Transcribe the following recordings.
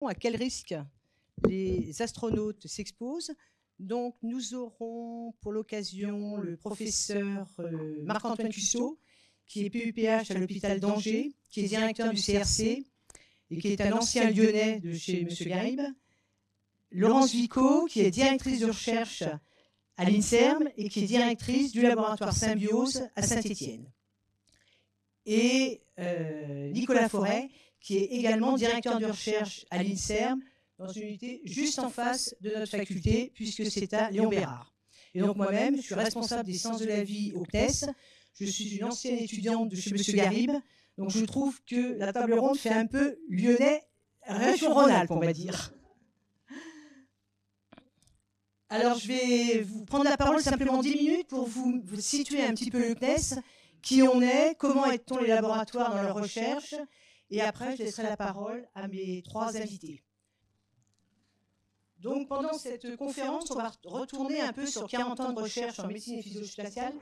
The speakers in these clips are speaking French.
À quel risque les astronautes s'exposent. Donc, nous aurons pour l'occasion le professeur Marc-Antoine Cusseau, qui est PUPH à l'hôpital d'Angers, qui est directeur du CRC et qui est un ancien Lyonnais de chez M. Garib. Laurence Vico, qui est directrice de recherche à l'INSERM et qui est directrice du laboratoire Symbiose à Saint-Étienne. Et Nicolas Forêt, qui est également directeur de recherche à l'INSERM, dans une unité juste en face de notre faculté, puisque c'est à Léon Bérard. Et donc moi-même, je suis responsable des sciences de la vie au CNES. Je suis une ancienne étudiante de chez M. Garib. Donc je trouve que la table ronde fait un peu lyonnais, région Rhône-Alpes, on va dire. Alors je vais vous prendre la parole simplement 10 minutes pour vous situer un petit peu le CNES, qui on est, comment aide-t-on les laboratoires dans leur recherche, et après je laisserai la parole à mes 3 invités. Donc pendant cette conférence, on va retourner un peu sur 40 ans de recherche en médecine et physiologie spatiale.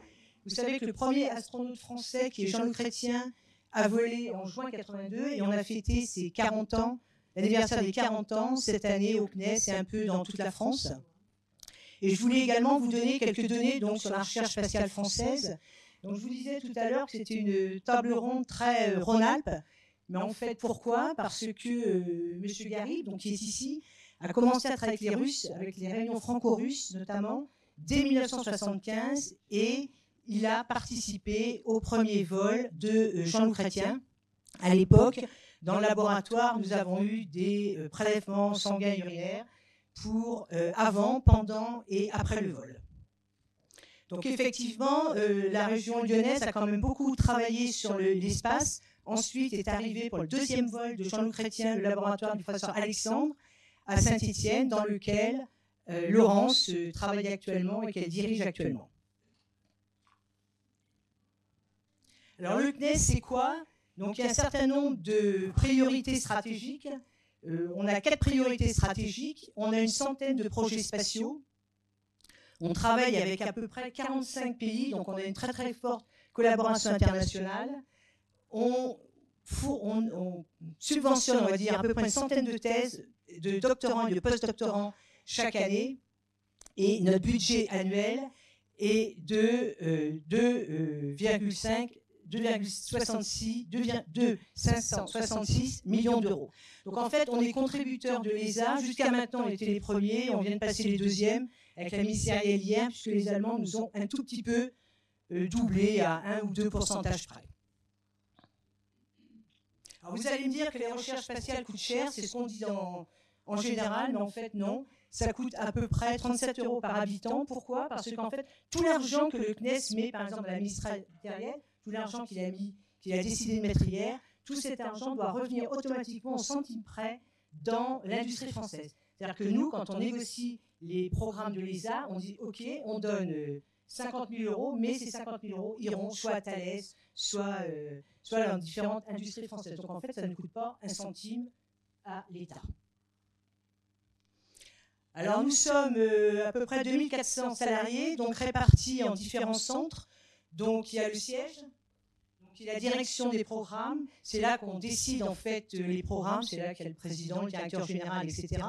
Vous savez que le premier astronaute français, qui est Jean-Luc Chrétien, a volé en juin 82 et on a fêté ses 40 ans, l'anniversaire des 40 ans cette année au CNES et un peu dans toute la France. Et je voulais également vous donner quelques données donc, sur la recherche spatiale française. Donc, je vous disais tout à l'heure que c'était une table ronde très Rhône-Alpes. Mais en fait, pourquoi? Parce que M. Garib, donc, qui est ici, a commencé à travailler avec les Russes, avec les réunions franco-russes notamment, dès 1975, et il a participé au premier vol de Jean-Luc Chrétien. À l'époque, dans le laboratoire, nous avons eu des prélèvements sanguins et urinaires pour avant, pendant et après le vol. Donc effectivement, la région lyonnaise a quand même beaucoup travaillé sur l'espace. Ensuite est arrivé pour le deuxième vol de Jean-Luc Chrétien, le laboratoire du professeur Alexandre, à Saint-Étienne, dans lequel Laurence travaille actuellement et qu'elle dirige actuellement. Alors le CNES, c'est quoi? Donc il y a un certain nombre de priorités stratégiques. On a 4 priorités stratégiques. On a une centaine de projets spatiaux. On travaille avec à peu près 45 pays, donc on a une très très forte collaboration internationale. On subventionne, on va dire, à peu près une centaine de thèses de doctorants et de post-doctorants chaque année. Et notre budget annuel est de 2,566 millions d'euros. Donc en fait, on est contributeur de l'ESA. Jusqu'à maintenant, on était les premiers, on vient de passer les deuxièmes avec la ministérielle hier, puisque les Allemands nous ont un tout petit peu doublé à 1 ou 2 pourcentages près. Alors vous allez me dire que les recherches spatiales coûtent cher, c'est ce qu'on dit en général, mais en fait non. Ça coûte à peu près 37 € par habitant. Pourquoi? Parce qu'en fait, tout l'argent que le CNES met, par exemple, à la ministérielle, tout l'argent qu'il a décidé de mettre hier, tout cet argent doit revenir automatiquement au centime près dans l'industrie française. C'est-à-dire que nous, quand on négocie les programmes de l'ESA, on dit OK, on donne 50 000 €, mais ces 50 000 € iront soit à Thales, soit dans différentes industries françaises. Donc en fait, ça ne coûte pas un centime à l'État. Alors nous sommes à peu près 2400 salariés, donc répartis en différents centres. Donc il y a le siège, donc il y a la direction des programmes. C'est là qu'on décide en fait les programmes. C'est là qu'il y a le président, le directeur général, etc.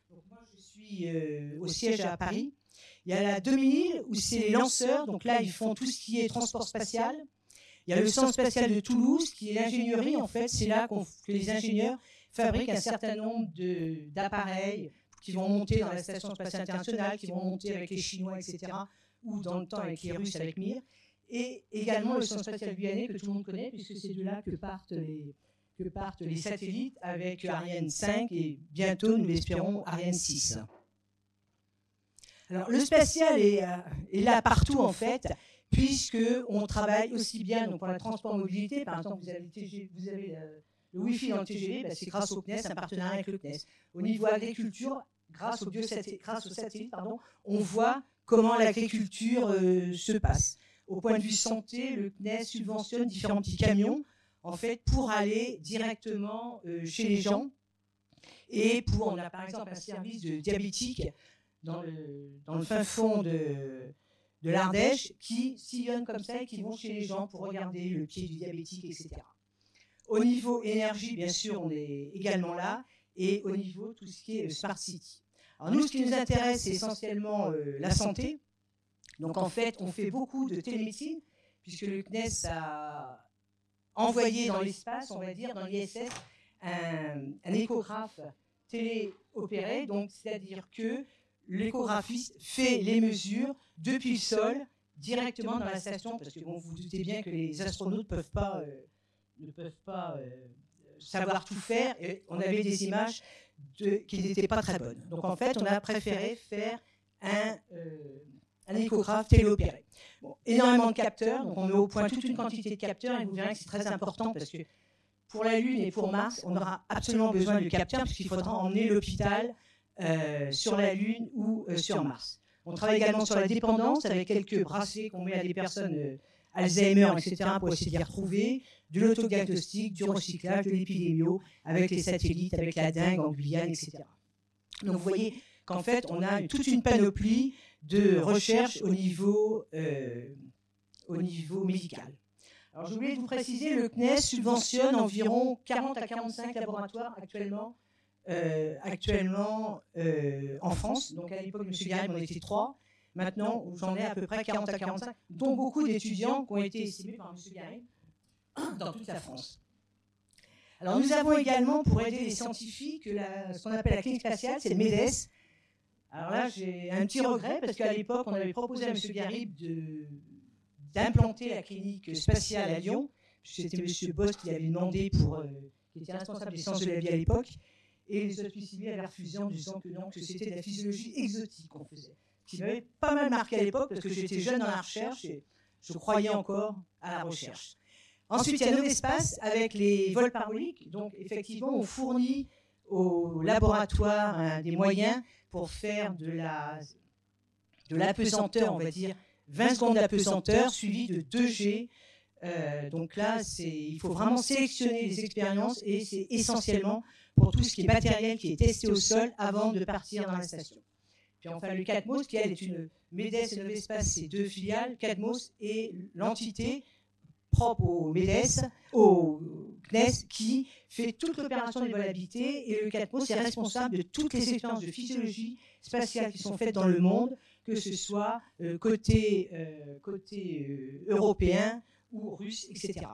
Donc moi je suis au siège à Paris. Il y a la demi-île où c'est les lanceurs. Donc là ils font tout ce qui est transport spatial. Il y a le centre spatial de Toulouse qui est l'ingénierie. En fait c'est là que les ingénieurs fabriquent un certain nombre d'appareils qui vont monter dans la Station spatiale internationale, qui vont monter avec les Chinois, etc., ou dans le temps avec les Russes, avec Mir, et également le centre spatial guyanais, que tout le monde connaît, puisque c'est de là que partent les satellites avec Ariane 5 et bientôt, nous l'espérons, Ariane 6. Alors, le spatial est là partout, en fait, puisqu'on travaille aussi bien donc, pour la transport-mobilité. Par exemple, vous avez le Wi-Fi dans le TGV, c'est grâce au CNES, un partenariat avec le CNES. Au niveau agriculture, grâce aux satellites, on voit comment l'agriculture se passe. Au point de vue santé, le CNES subventionne différents petits camions en fait, pour aller directement chez les gens. Et on a par exemple un service de diabétique dans le fin fond de l'Ardèche qui sillonnent comme ça et qui vont chez les gens pour regarder le pied du diabétique, etc. Au niveau énergie, bien sûr, on est également là. et au niveau tout ce qui est Smart City. Alors nous, ce qui nous intéresse, c'est essentiellement la santé. Donc en fait, on fait beaucoup de télémédecine, puisque le CNES a envoyé dans l'espace, on va dire, dans l'ISS, un échographe téléopéré, donc c'est-à-dire que l'échographiste fait les mesures depuis le sol, directement dans la station, parce que bon, vous vous doutez bien que les astronautes ne peuvent pas savoir tout faire, et on avait des images qui n'étaient pas très bonnes. Donc en fait, on a préféré faire un échographe téléopéré. Bon, énormément de capteurs, donc on met au point toute une quantité de capteurs, et vous verrez que c'est très important, parce que pour la Lune et pour Mars, on aura absolument besoin de capteurs, puisqu'il faudra emmener l'hôpital sur la Lune ou sur Mars. On travaille également sur la dépendance, avec quelques bracelets qu'on met à des personnes Alzheimer, etc., pour essayer de les retrouver, de l'autodiagnostic, du recyclage, de l'épidémio, avec les satellites, avec la dengue en Guyane, etc. Donc vous voyez qu'en fait, on a toute une panoplie de recherche au niveau médical. Alors je voulais vous préciser, le CNES subventionne environ 40 à 45 laboratoires actuellement en France. Donc à l'époque, M. Garib, on était 3. Maintenant, j'en ai à peu près 40 à 45, dont beaucoup d'étudiants qui ont été estimés par M. Garib dans toute la France. Alors nous avons également, pour aider les scientifiques, ce qu'on appelle la clinique spatiale, c'est le MEDES. Alors là, j'ai un petit regret, parce qu'à l'époque, on avait proposé à M. Garib d'implanter la clinique spatiale à Lyon. C'était M. Bost qui avait demandé, qui était responsable des sciences de la vie à l'époque. Et les autres civils avaient refusé en disant que non, que c'était de la physiologie exotique qu'on faisait. Ce qui m'avait pas mal marqué à l'époque, parce que j'étais jeune dans la recherche et je croyais encore à la recherche. Ensuite, il y a Novespace avec les vols paraboliques. Donc, effectivement, on fournit au laboratoire des moyens pour faire de l'apesanteur, on va dire, 20 secondes d'apesanteur suivi de 2G. Donc là, il faut vraiment sélectionner les expériences, et c'est essentiellement pour tout ce qui est matériel qui est testé au sol avant de partir dans la station. Puis enfin, le CADMOS, qui elle est une MEDES et Novespace, c'est 2 filiales. CADMOS est l'entité propre au MEDES, au CNES, qui fait toute l'opération des vols habités, et le CADMOS est responsable de toutes les expériences de physiologie spatiale qui sont faites dans le monde, que ce soit côté européen ou russe, etc.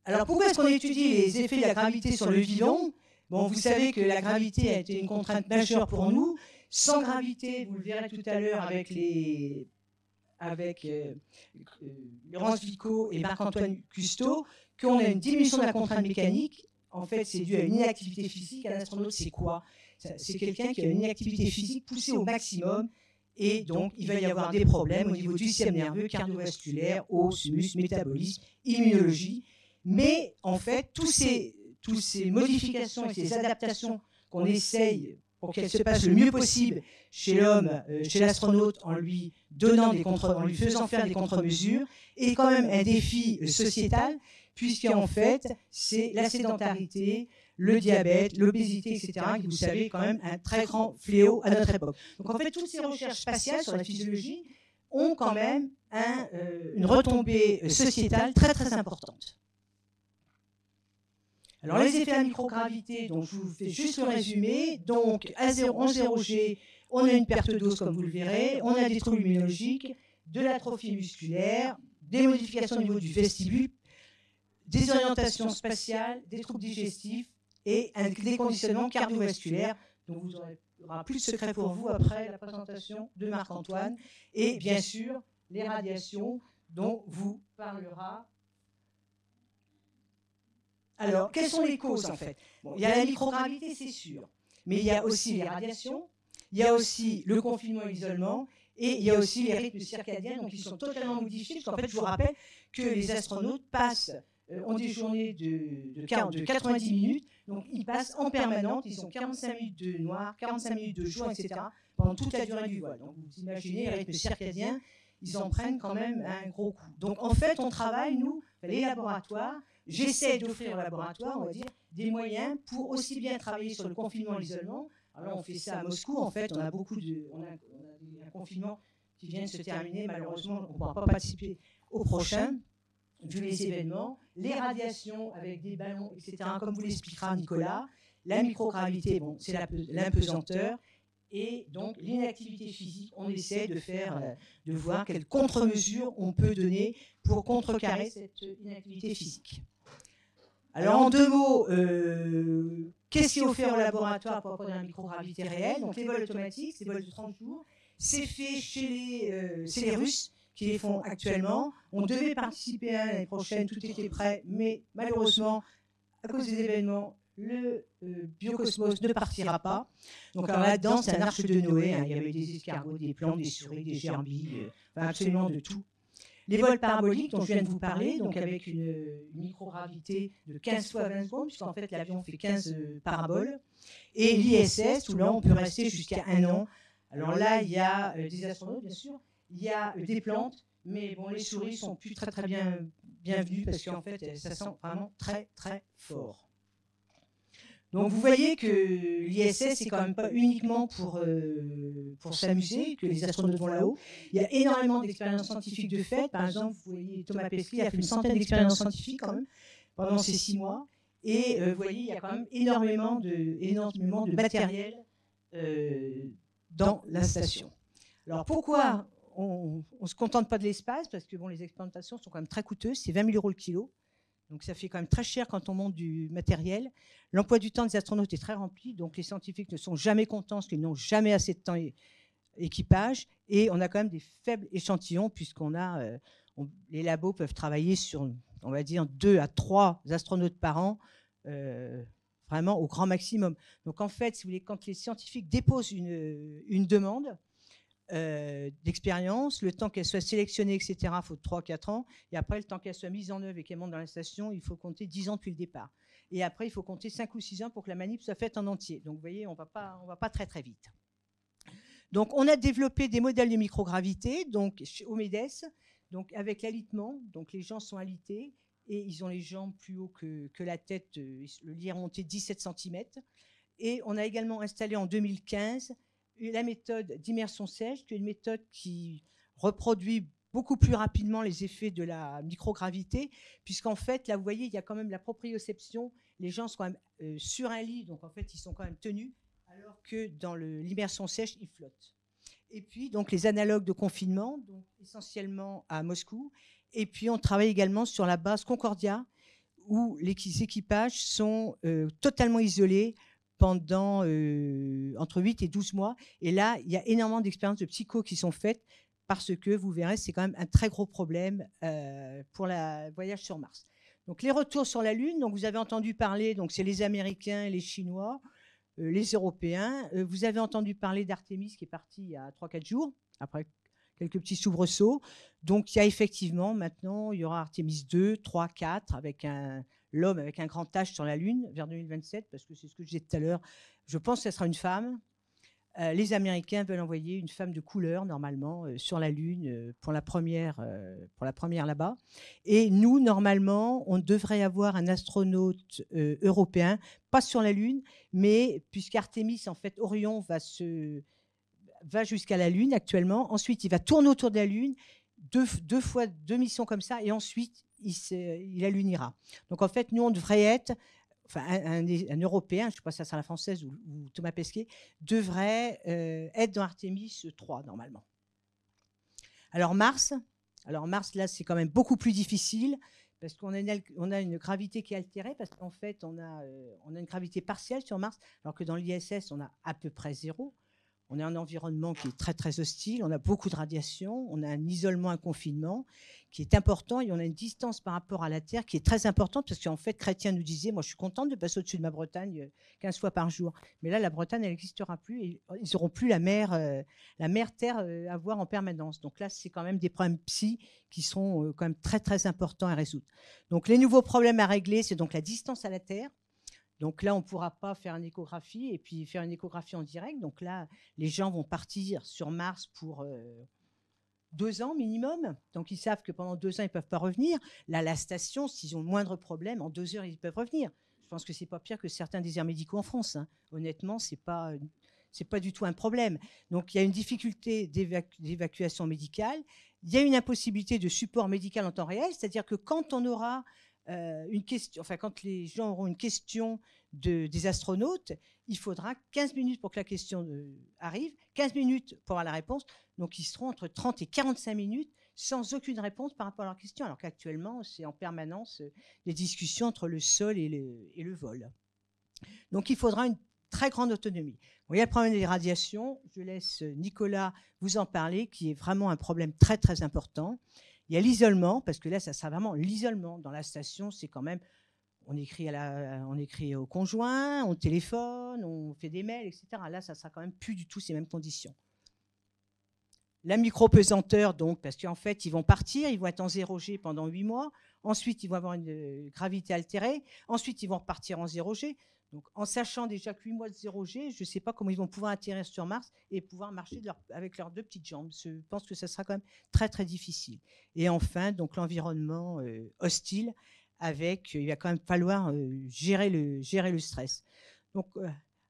Alors pourquoi est-ce qu'on étudie les effets de la gravité sur le vivant? Bon, vous savez que la gravité a été une contrainte majeure pour nous. Sans gravité, vous le verrez tout à l'heure avec Laurence Vico et Marc-Antoine Custeau, qu'on a une diminution de la contrainte mécanique. En fait, c'est dû à une inactivité physique. Un astronaute, c'est quoi? C'est quelqu'un qui a une inactivité physique poussée au maximum, et donc il va y avoir des problèmes au niveau du système nerveux, cardiovasculaire, os, muscles, métabolisme, immunologie. Mais en fait, toutes ces modifications et ces adaptations qu'on essaye pour qu'elles se passent le mieux possible chez l'homme, chez l'astronaute, en lui faisant faire des contre-mesures, est quand même un défi sociétal, puisqu'en fait, c'est la sédentarité, le diabète, l'obésité, etc., qui, vous savez, est quand même un très grand fléau à notre époque. Donc en fait, toutes ces recherches spatiales sur la physiologie ont quand même une retombée sociétale très très importante. Alors les effets à microgravité, donc je vous fais juste le résumé. Donc en 0G, on a une perte d'os, comme vous le verrez, on a des troubles immunologiques, de l'atrophie musculaire, des modifications au niveau du vestibule, des orientations spatiales, des troubles digestifs et un déconditionnement cardiovasculaire. Donc il n'y aura plus de secret pour vous après la présentation de Marc-Antoine. Et bien sûr, les radiations dont vous parlera. Alors, quelles sont les causes en fait? Bon, il y a la microgravité, c'est sûr, mais il y a aussi les radiations, il y a aussi le confinement et l'isolement, et il y a aussi les rythmes circadiens, donc ils sont totalement modifiés, parce qu'en fait, je vous rappelle que les astronautes ont des journées de 90 minutes, donc ils passent en permanence, ils ont 45 minutes de noir, 45 minutes de jour, etc., pendant toute la durée du vol. Donc vous imaginez, les rythmes circadiens, ils en prennent quand même un gros coup. Donc en fait, on travaille, nous, les laboratoires. J'essaie d'offrir au laboratoire, on va dire, des moyens pour aussi bien travailler sur le confinement et l'isolement. Alors on fait ça à Moscou, en fait, on a un confinement qui vient de se terminer. Malheureusement, on ne pourra pas participer au prochain, vu les événements. Les radiations avec des ballons, etc., comme vous l'expliquera Nicolas. La microgravité, bon, c'est l'impesanteur. Et donc, l'inactivité physique, on essaie de voir quelles contre-mesures on peut donner pour contrecarrer cette inactivité physique. Alors, en 2 mots, qu'est-ce qui est offert au laboratoire pour produire la microgravité réelle? Donc, les vols automatiques, c'est des vols de 30 jours. C'est fait c'est les Russes qui les font actuellement. On devait participer à l'année prochaine, tout était prêt, mais malheureusement, à cause des événements, le Biocosmos ne partira pas. Donc alors là-dedans, c'est un arche de Noé. Hein. Il y avait des escargots, des plans, des souris, des gerbilles, absolument de tout. Les vols paraboliques dont je viens de vous parler, donc avec une microgravité de 15 fois 20 secondes, puisqu'en fait l'avion fait 15 paraboles. Et l'ISS, où là on peut rester jusqu'à 1 an. Alors là, il y a des astronautes, bien sûr, il y a des plantes, mais bon, les souris sont plus très bienvenues parce qu'en fait, ça sent vraiment très fort. Donc vous voyez que l'ISS, c'est quand même pas uniquement pour s'amuser, que les astronautes vont là-haut. Il y a énormément d'expériences scientifiques de fait. Par exemple, vous voyez Thomas Pesquet a fait une centaine d'expériences scientifiques quand même pendant ces 6 mois. Et vous voyez, il y a quand même énormément de matériel dans la station. Alors pourquoi on ne se contente pas de l'espace? Parce que bon, les expérimentations sont quand même très coûteuses, c'est 20 000 € le kilo. Donc ça fait quand même très cher quand on monte du matériel. L'emploi du temps des astronautes est très rempli, donc les scientifiques ne sont jamais contents parce qu'ils n'ont jamais assez de temps équipage. Et on a quand même des faibles échantillons puisqu'on a les labos peuvent travailler sur, on va dire, 2 à 3 astronautes par an, vraiment au grand maximum. Donc en fait, si vous voulez, quand les scientifiques déposent une demande d'expérience, le temps qu'elle soit sélectionnée, etc., il faut 3-4 ans. Et après, le temps qu'elle soit mise en œuvre et qu'elle monte dans la station, il faut compter 10 ans depuis le départ. Et après, il faut compter 5 ou 6 ans pour que la manip soit faite en entier. Donc, vous voyez, on va pas très vite. Donc, on a développé des modèles de microgravité donc, au MEDES, donc, avec l'alitement. Donc, les gens sont alités et ils ont les jambes plus haut que la tête. Le lit est remonté 17 cm. Et on a également installé en 2015 la méthode d'immersion sèche, qui est une méthode qui reproduit beaucoup plus rapidement les effets de la microgravité, puisqu'en fait, là, vous voyez, il y a quand même la proprioception. Les gens sont quand même sur un lit, donc en fait, ils sont quand même tenus, alors que dans l'immersion sèche, ils flottent. Et puis, donc, les analogues de confinement, donc, essentiellement à Moscou. Et puis, on travaille également sur la base Concordia, où les équipages sont totalement isolés pendant entre 8 et 12 mois. Et là, il y a énormément d'expériences de psycho qui sont faites parce que, vous verrez, c'est quand même un très gros problème pour le voyage sur Mars. Donc, les retours sur la Lune, donc, vous avez entendu parler, donc c'est les Américains et les Chinois, les Européens. Vous avez entendu parler d'Artemis qui est parti il y a 3-4 jours, après quelques petits soubresauts. Donc, il y a effectivement, maintenant, il y aura Artemis 2, 3, 4, avec l'homme avec un grand H sur la Lune vers 2027, parce que c'est ce que je disais tout à l'heure. Je pense que ce sera une femme. Les Américains veulent envoyer une femme de couleur, normalement, sur la Lune pour la première là-bas. Et nous, normalement, on devrait avoir un astronaute européen, pas sur la Lune, mais puisqu'Artemis, en fait, Orion va jusqu'à la Lune actuellement. Ensuite, il va tourner autour de la Lune, deux missions comme ça, et ensuite, il allunira. Donc, en fait, nous, on devrait être, enfin, un Européen, je ne sais pas si ça sera la française ou Thomas Pesquet, devrait être dans Artemis 3, normalement. Alors, Mars, là, c'est quand même beaucoup plus difficile, parce qu'on a une gravité qui est altérée, parce qu'en fait, on a une gravité partielle sur Mars, alors que dans l'ISS, on a à peu près 0. On a un environnement qui est très, très hostile. On a beaucoup de radiation. On a un isolement, un confinement qui est important. Et on a une distance par rapport à la Terre qui est très importante parce qu'en fait, Chrétien nous disait, moi, je suis contente de passer au-dessus de ma Bretagne 15 fois par jour. Mais là, la Bretagne, elle n'existera plus. Et ils n'auront plus la mer Terre à voir en permanence. Donc là, c'est quand même des problèmes psy qui sont quand même très, très importants à résoudre. Donc, les nouveaux problèmes à régler, c'est donc la distance à la Terre. Donc là, on ne pourra pas faire une échographie et puis faire une échographie en direct. Donc là, les gens vont partir sur Mars pour 2 ans minimum. Donc ils savent que pendant 2 ans, ils ne peuvent pas revenir. Là, la station, s'ils ont le moindre problème, en 2 heures, ils peuvent revenir. Je pense que ce n'est pas pire que certains déserts médicaux en France. Hein. Honnêtement, ce n'est pas du tout un problème. Donc il y a une difficulté d'évacuation médicale. Il y a une impossibilité de support médical en temps réel. C'est-à-dire que quand on aura une question, enfin, quand les gens auront une question des astronautes, il faudra 15 minutes pour que la question arrive, 15 minutes pour avoir la réponse. Donc, ils seront entre 30 et 45 minutes sans aucune réponse par rapport à leur question, alors qu'actuellement, c'est en permanence des discussions entre le sol et le vol. Donc, il faudra une très grande autonomie. Bon, il y a le problème des radiations. Je laisse Nicolas vous en parler, qui est vraiment un problème très, très important. Il y a l'isolement, parce que là, ça sera vraiment l'isolement. Dans la station, c'est quand même, on écrit au conjoint, on téléphone, on fait des mails, etc. Là, ça sera quand même plus du tout ces mêmes conditions. La micro-pesanteur, donc, parce qu'en fait, ils vont partir, ils vont être en 0G pendant 8 mois. Ensuite, ils vont avoir une gravité altérée. Ensuite, ils vont repartir en 0G. Donc, en sachant déjà que 8 mois de 0G, je ne sais pas comment ils vont pouvoir atterrir sur Mars et pouvoir marcher avec leurs 2 petites jambes. Je pense que ça sera quand même très, très difficile. Et enfin, donc, l'environnement hostile, il va quand même falloir gérer le stress. Donc,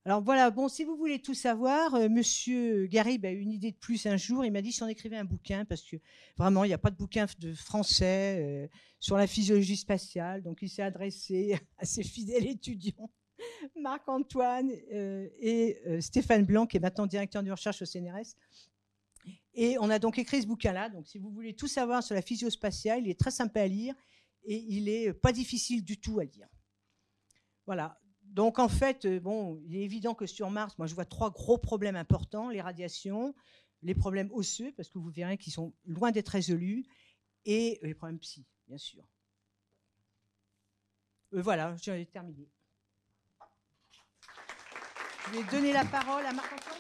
alors voilà, bon, si vous voulez tout savoir, Monsieur Garib a eu une idée de plus un jour. Il m'a dit si on écrivait un bouquin, parce que vraiment, il n'y a pas de bouquin de français sur la physiologie spatiale. Donc, il s'est adressé à ses fidèles étudiants, Marc-Antoine et Stéphane Blanc, qui est maintenant directeur de recherche au CNRS. Et on a donc écrit ce bouquin-là. Donc, si vous voulez tout savoir sur la physio spatiale, il est très sympa à lire et il n'est pas difficile du tout à lire. Voilà. Donc, en fait, bon, il est évident que sur Mars, moi, je vois 3 gros problèmes importants. Les radiations, les problèmes osseux, parce que vous verrez qu'ils sont loin d'être résolus, et les problèmes psy, bien sûr. Voilà, j'ai terminé. Je vais donner la parole à Marc-Antoine.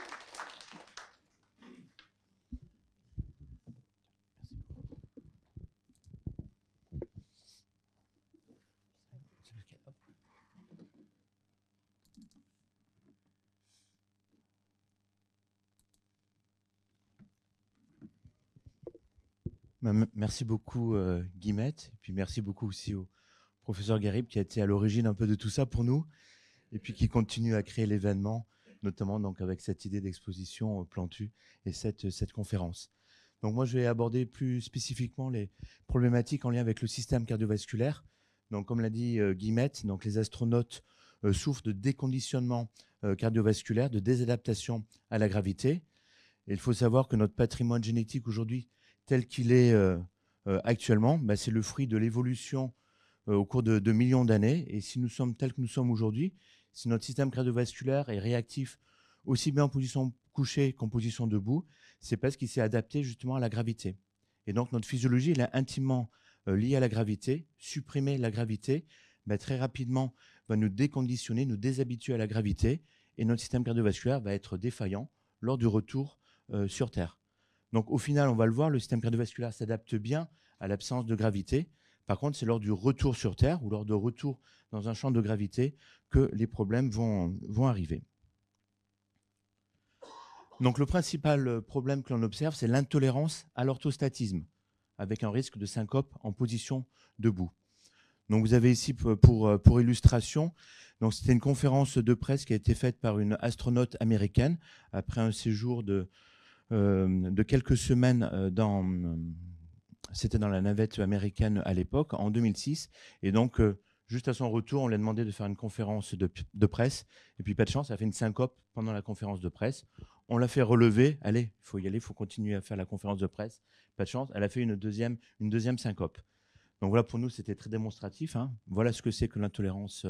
Merci beaucoup Guillemette, et puis merci beaucoup aussi au professeur Garib qui a été à l'origine un peu de tout ça pour nous, et puis qui continue à créer l'événement, notamment donc avec cette idée d'exposition Plantu et cette conférence. Donc moi je vais aborder plus spécifiquement les problématiques en lien avec le système cardiovasculaire. Donc comme l'a dit Guillemette, donc les astronautes souffrent de déconditionnement cardiovasculaire, de désadaptation à la gravité. Et il faut savoir que notre patrimoine génétique aujourd'hui, tel qu'il est actuellement, c'est le fruit de l'évolution au cours de millions d'années. Et si nous sommes tels que nous sommes aujourd'hui, si notre système cardiovasculaire est réactif aussi bien en position couchée qu'en position debout, c'est parce qu'il s'est adapté justement à la gravité. Et donc notre physiologie elle est intimement liée à la gravité. Supprimer la gravité, très rapidement, va nous déconditionner, nous déshabituer à la gravité, et notre système cardiovasculaire va être défaillant lors du retour sur Terre. Donc au final, on va le voir, le système cardiovasculaire s'adapte bien à l'absence de gravité. Par contre, c'est lors du retour sur Terre ou lors de retour dans un champ de gravité que les problèmes vont arriver. Donc le principal problème que l'on observe, c'est l'intolérance à l'orthostatisme, avec un risque de syncope en position debout. Donc vous avez ici pour illustration, donc c'était une conférence de presse qui a été faite par une astronaute américaine après un séjour de quelques semaines c'était dans la navette américaine à l'époque, en 2006. Et donc, juste à son retour, on lui a demandé de faire une conférence de presse. Et puis, pas de chance, elle a fait une syncope pendant la conférence de presse. On l'a fait relever. Allez, il faut y aller, il faut continuer à faire la conférence de presse. Pas de chance, elle a fait une deuxième syncope. Donc voilà, pour nous, c'était très démonstratif. Voilà ce que c'est que l'intolérance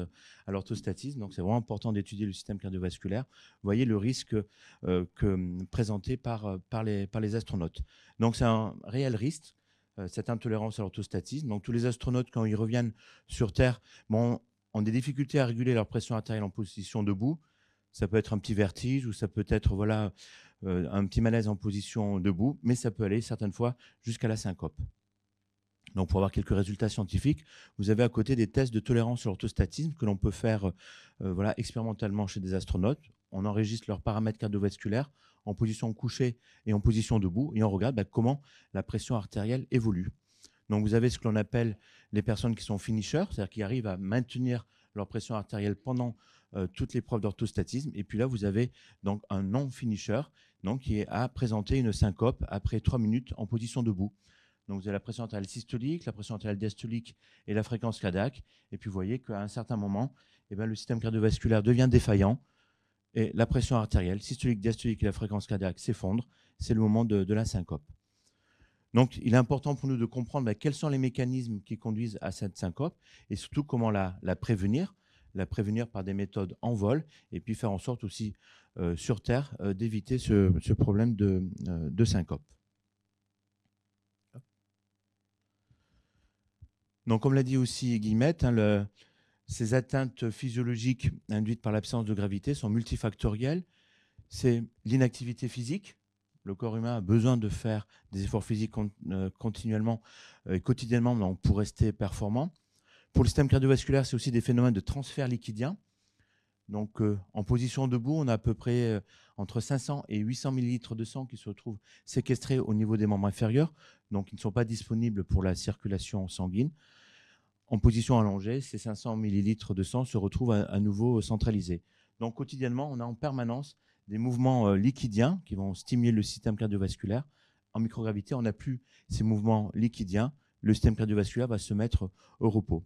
à l'orthostatisme. Donc c'est vraiment important d'étudier le système cardiovasculaire. Vous voyez le risque présenté par les astronautes. Donc c'est un réel risque, cette intolérance à l'orthostatisme. Donc tous les astronautes, quand ils reviennent sur Terre, ont des difficultés à réguler leur pression artérielle en position debout. Ça peut être un petit vertige ou ça peut être un petit malaise en position debout, mais ça peut aller certaines fois jusqu'à la syncope. Donc, pour avoir quelques résultats scientifiques, vous avez à côté des tests de tolérance sur l'orthostatisme que l'on peut faire expérimentalement chez des astronautes. On enregistre leurs paramètres cardiovasculaires en position couchée et en position debout, et on regarde comment la pression artérielle évolue. Donc, vous avez ce que l'on appelle les personnes qui sont finishers, c'est-à-dire qui arrivent à maintenir leur pression artérielle pendant toute l'épreuve d'orthostatisme. Et puis là, vous avez donc un non-finisher, qui a présenté une syncope après 3 minutes en position debout. Donc, vous avez la pression artérielle systolique, la pression artérielle diastolique et la fréquence cardiaque. Et puis, vous voyez qu'à un certain moment, eh bien, le système cardiovasculaire devient défaillant et la pression artérielle systolique, diastolique et la fréquence cardiaque s'effondrent. C'est le moment de la syncope. Donc, il est important pour nous de comprendre quels sont les mécanismes qui conduisent à cette syncope et surtout comment la prévenir par des méthodes en vol et puis faire en sorte aussi sur Terre d'éviter ce problème de syncope. Donc, comme l'a dit aussi Guillemette, ces atteintes physiologiques induites par l'absence de gravité sont multifactorielles. C'est l'inactivité physique. Le corps humain a besoin de faire des efforts physiques continuellement et quotidiennement donc, pour rester performant. Pour le système cardiovasculaire, c'est aussi des phénomènes de transfert liquidien. Donc, en position debout, on a à peu près entre 500 et 800 millilitres de sang qui se retrouvent séquestrés au niveau des membres inférieurs, donc qui ne sont pas disponibles pour la circulation sanguine. En position allongée, ces 500 millilitres de sang se retrouvent à nouveau centralisés. Donc, quotidiennement, on a en permanence des mouvements liquidiens qui vont stimuler le système cardiovasculaire. En microgravité, on n'a plus ces mouvements liquidiens. Le système cardiovasculaire va se mettre au repos.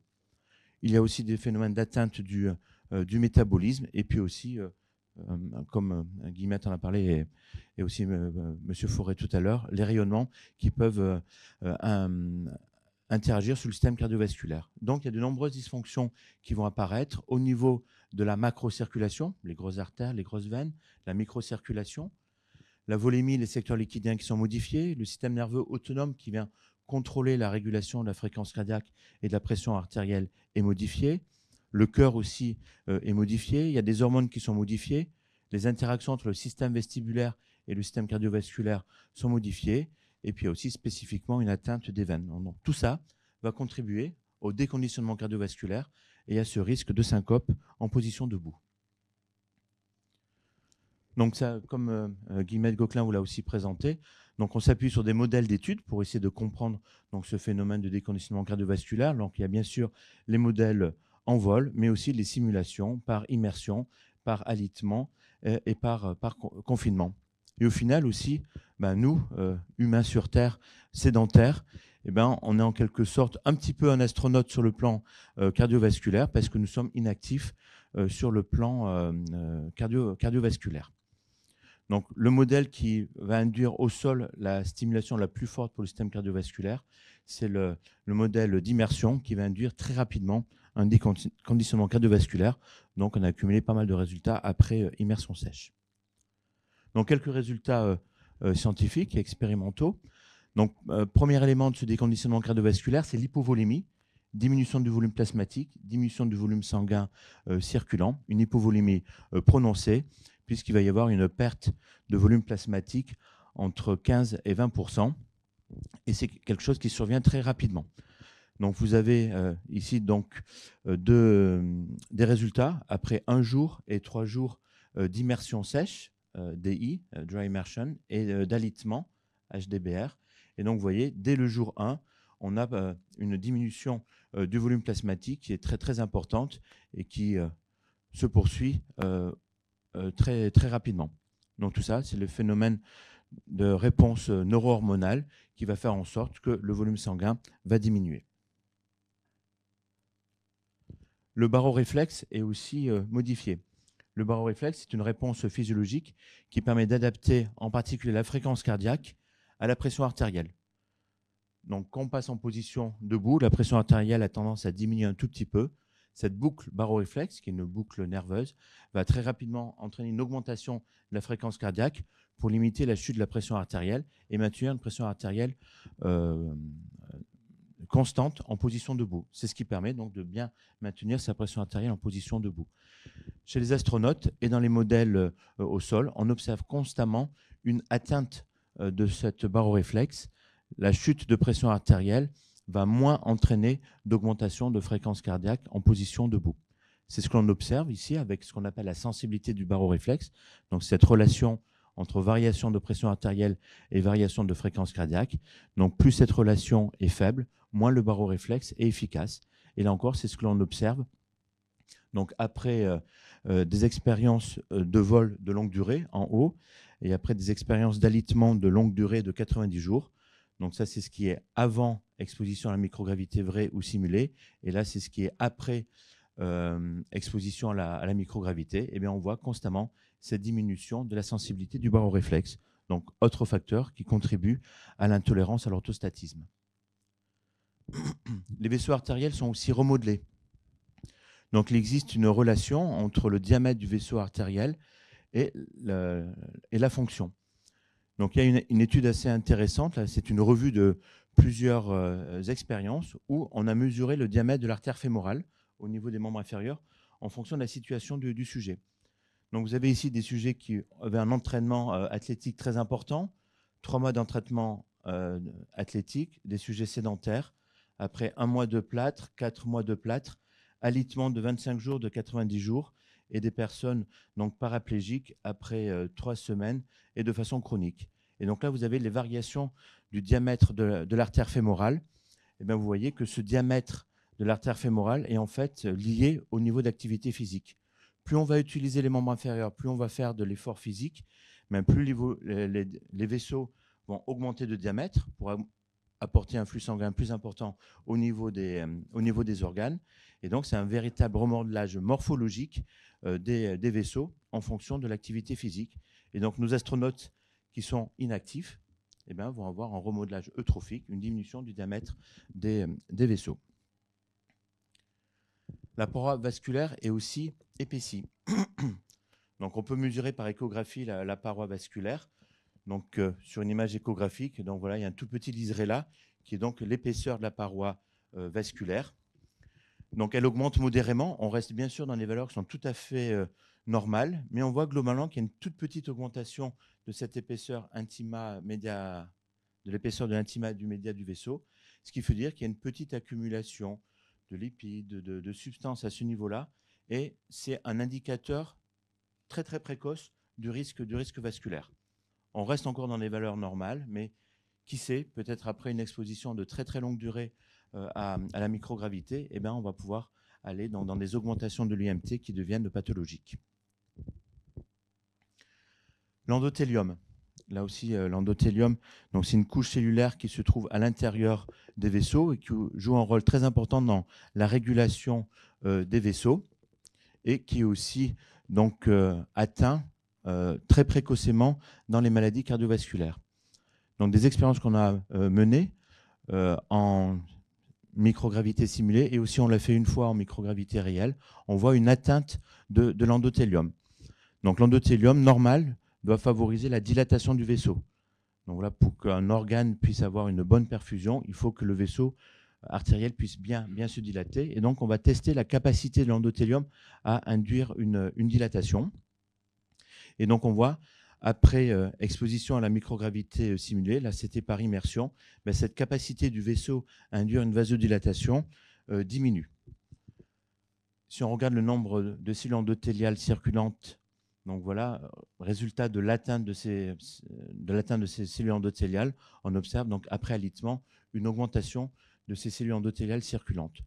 Il y a aussi des phénomènes d'atteinte du métabolisme et puis aussi, comme Guillemette en a parlé et aussi M. Fauré tout à l'heure, les rayonnements qui peuvent interagir sur le système cardiovasculaire. Donc, il y a de nombreuses dysfonctions qui vont apparaître au niveau de la macrocirculation, les grosses artères, les grosses veines, la microcirculation, la volémie, les secteurs liquidiens qui sont modifiés, le système nerveux autonome qui vient contrôler la régulation de la fréquence cardiaque et de la pression artérielle est modifié, le cœur aussi est modifié, il y a des hormones qui sont modifiées, les interactions entre le système vestibulaire et le système cardiovasculaire sont modifiées, et puis il y a aussi spécifiquement une atteinte des veines. Donc, tout ça va contribuer au déconditionnement cardiovasculaire et à ce risque de syncope en position debout. Donc ça, comme Guillemette Gauquelin vous l'a aussi présenté, donc on s'appuie sur des modèles d'études pour essayer de comprendre donc, ce phénomène de déconditionnement cardiovasculaire. Donc il y a bien sûr les modèles en vol, mais aussi les simulations par immersion, par alitement et par confinement. Et au final aussi, nous, humains sur Terre, sédentaires, on est en quelque sorte un petit peu un astronaute sur le plan cardiovasculaire parce que nous sommes inactifs sur le plan cardiovasculaire. Donc, le modèle qui va induire au sol la stimulation la plus forte pour le système cardiovasculaire, c'est le modèle d'immersion qui va induire très rapidement un déconditionnement cardiovasculaire. Donc, on a accumulé pas mal de résultats après immersion sèche. Donc, quelques résultats scientifiques et expérimentaux. Donc, premier élément de ce déconditionnement cardiovasculaire, c'est l'hypovolémie, diminution du volume plasmatique, diminution du volume sanguin circulant, une hypovolémie prononcée, puisqu'il va y avoir une perte de volume plasmatique entre 15 et 20%, et c'est quelque chose qui survient très rapidement. Donc, vous avez ici donc, des résultats après 1 jour et 3 jours d'immersion sèche, DI, Dry Immersion, et d'alitement, HDBR. Et donc, vous voyez, dès le jour 1, on a une diminution du volume plasmatique qui est très, très importante et qui se poursuit très, très rapidement. Donc, tout ça, c'est le phénomène de réponse neuro-hormonale qui va faire en sorte que le volume sanguin va diminuer. Le baroréflexe est aussi modifié. Le baroréflexe, c'est une réponse physiologique qui permet d'adapter en particulier la fréquence cardiaque à la pression artérielle. Donc, quand on passe en position debout, la pression artérielle a tendance à diminuer un tout petit peu. Cette boucle baroréflexe, qui est une boucle nerveuse, va très rapidement entraîner une augmentation de la fréquence cardiaque pour limiter la chute de la pression artérielle et maintenir une pression artérielle constante en position debout. C'est ce qui permet donc de bien maintenir sa pression artérielle en position debout. Chez les astronautes et dans les modèles au sol, on observe constamment une atteinte de cette baroréflexe. La chute de pression artérielle va moins entraîner d'augmentation de fréquence cardiaque en position debout. C'est ce que l'on observe ici avec ce qu'on appelle la sensibilité du baroréflexe, donc cette relation entre variation de pression artérielle et variation de fréquence cardiaque. Donc plus cette relation est faible, moins le baroréflexe est efficace. Et là encore, c'est ce que l'on observe. Donc après des expériences de vol de longue durée en haut et après des expériences d'alitement de longue durée de 90 jours, Donc ça, c'est ce qui est avant exposition à la microgravité vraie ou simulée. Et là, c'est ce qui est après exposition à la microgravité. Eh bien, on voit constamment cette diminution de la sensibilité du baroréflexe. Donc, autre facteur qui contribue à l'intolérance à l'orthostatisme. Les vaisseaux artériels sont aussi remodelés. Donc, il existe une relation entre le diamètre du vaisseau artériel et la fonction. Donc, il y a une étude assez intéressante. C'est une revue de plusieurs expériences où on a mesuré le diamètre de l'artère fémorale au niveau des membres inférieurs en fonction de la situation du sujet. Donc, vous avez ici des sujets qui avaient un entraînement athlétique très important, 3 mois d'entraînement athlétique, des sujets sédentaires, après 1 mois de plâtre, 4 mois de plâtre, alitement de 25 jours, de 90 jours, et des personnes donc paraplégiques après 3 semaines et de façon chronique. Et donc là, vous avez les variations du diamètre de l'artère fémorale. Et bien, vous voyez que ce diamètre de l'artère fémorale est en fait lié au niveau d'activité physique. Plus on va utiliser les membres inférieurs, plus on va faire de l'effort physique, mais plus les vaisseaux vont augmenter de diamètre pour apporter un flux sanguin plus important au niveau des organes. Et donc, c'est un véritable remodelage morphologique des vaisseaux en fonction de l'activité physique. Et donc, nos astronautes qui sont inactifs eh bien, vont avoir un remodelage eutrophique, une diminution du diamètre des vaisseaux. La paroi vasculaire est aussi épaissie. Donc, on peut mesurer par échographie la paroi vasculaire. Donc, sur une image échographique, donc voilà, il y a un tout petit liseré là, qui est donc l'épaisseur de la paroi vasculaire. Donc, elle augmente modérément. On reste bien sûr dans les valeurs qui sont tout à fait normales, mais on voit globalement qu'il y a une toute petite augmentation de cette épaisseur intima média, de l'épaisseur de l'intima du média du vaisseau, ce qui veut dire qu'il y a une petite accumulation de lipides, de substances à ce niveau-là, et c'est un indicateur très très précoce du risque vasculaire. On reste encore dans les valeurs normales, mais qui sait, peut-être après une exposition de très très longue durée à la microgravité, eh bien, on va pouvoir aller dans des augmentations de l'IMT qui deviennent pathologiques. L'endothélium. Là aussi, l'endothélium, c'est une couche cellulaire qui se trouve à l'intérieur des vaisseaux et qui joue un rôle très important dans la régulation des vaisseaux et qui est aussi donc, atteint très précocement dans les maladies cardiovasculaires. Donc, des expériences qu'on a menées en microgravité simulée et aussi on l'a fait une fois en microgravité réelle, on voit une atteinte de l'endothélium. Donc, l'endothélium normal doit favoriser la dilatation du vaisseau. Donc voilà, pour qu'un organe puisse avoir une bonne perfusion, il faut que le vaisseau artériel puisse bien se dilater. Et donc, on va tester la capacité de l'endothélium à induire une dilatation. Et donc, on voit, après exposition à la microgravité simulée, là c'était par immersion, mais cette capacité du vaisseau à induire une vasodilatation diminue. Si on regarde le nombre de cellules endothéliales circulantes, donc voilà, résultat de l'atteinte de ces cellules endothéliales, on observe donc après alitement une augmentation de ces cellules endothéliales circulantes.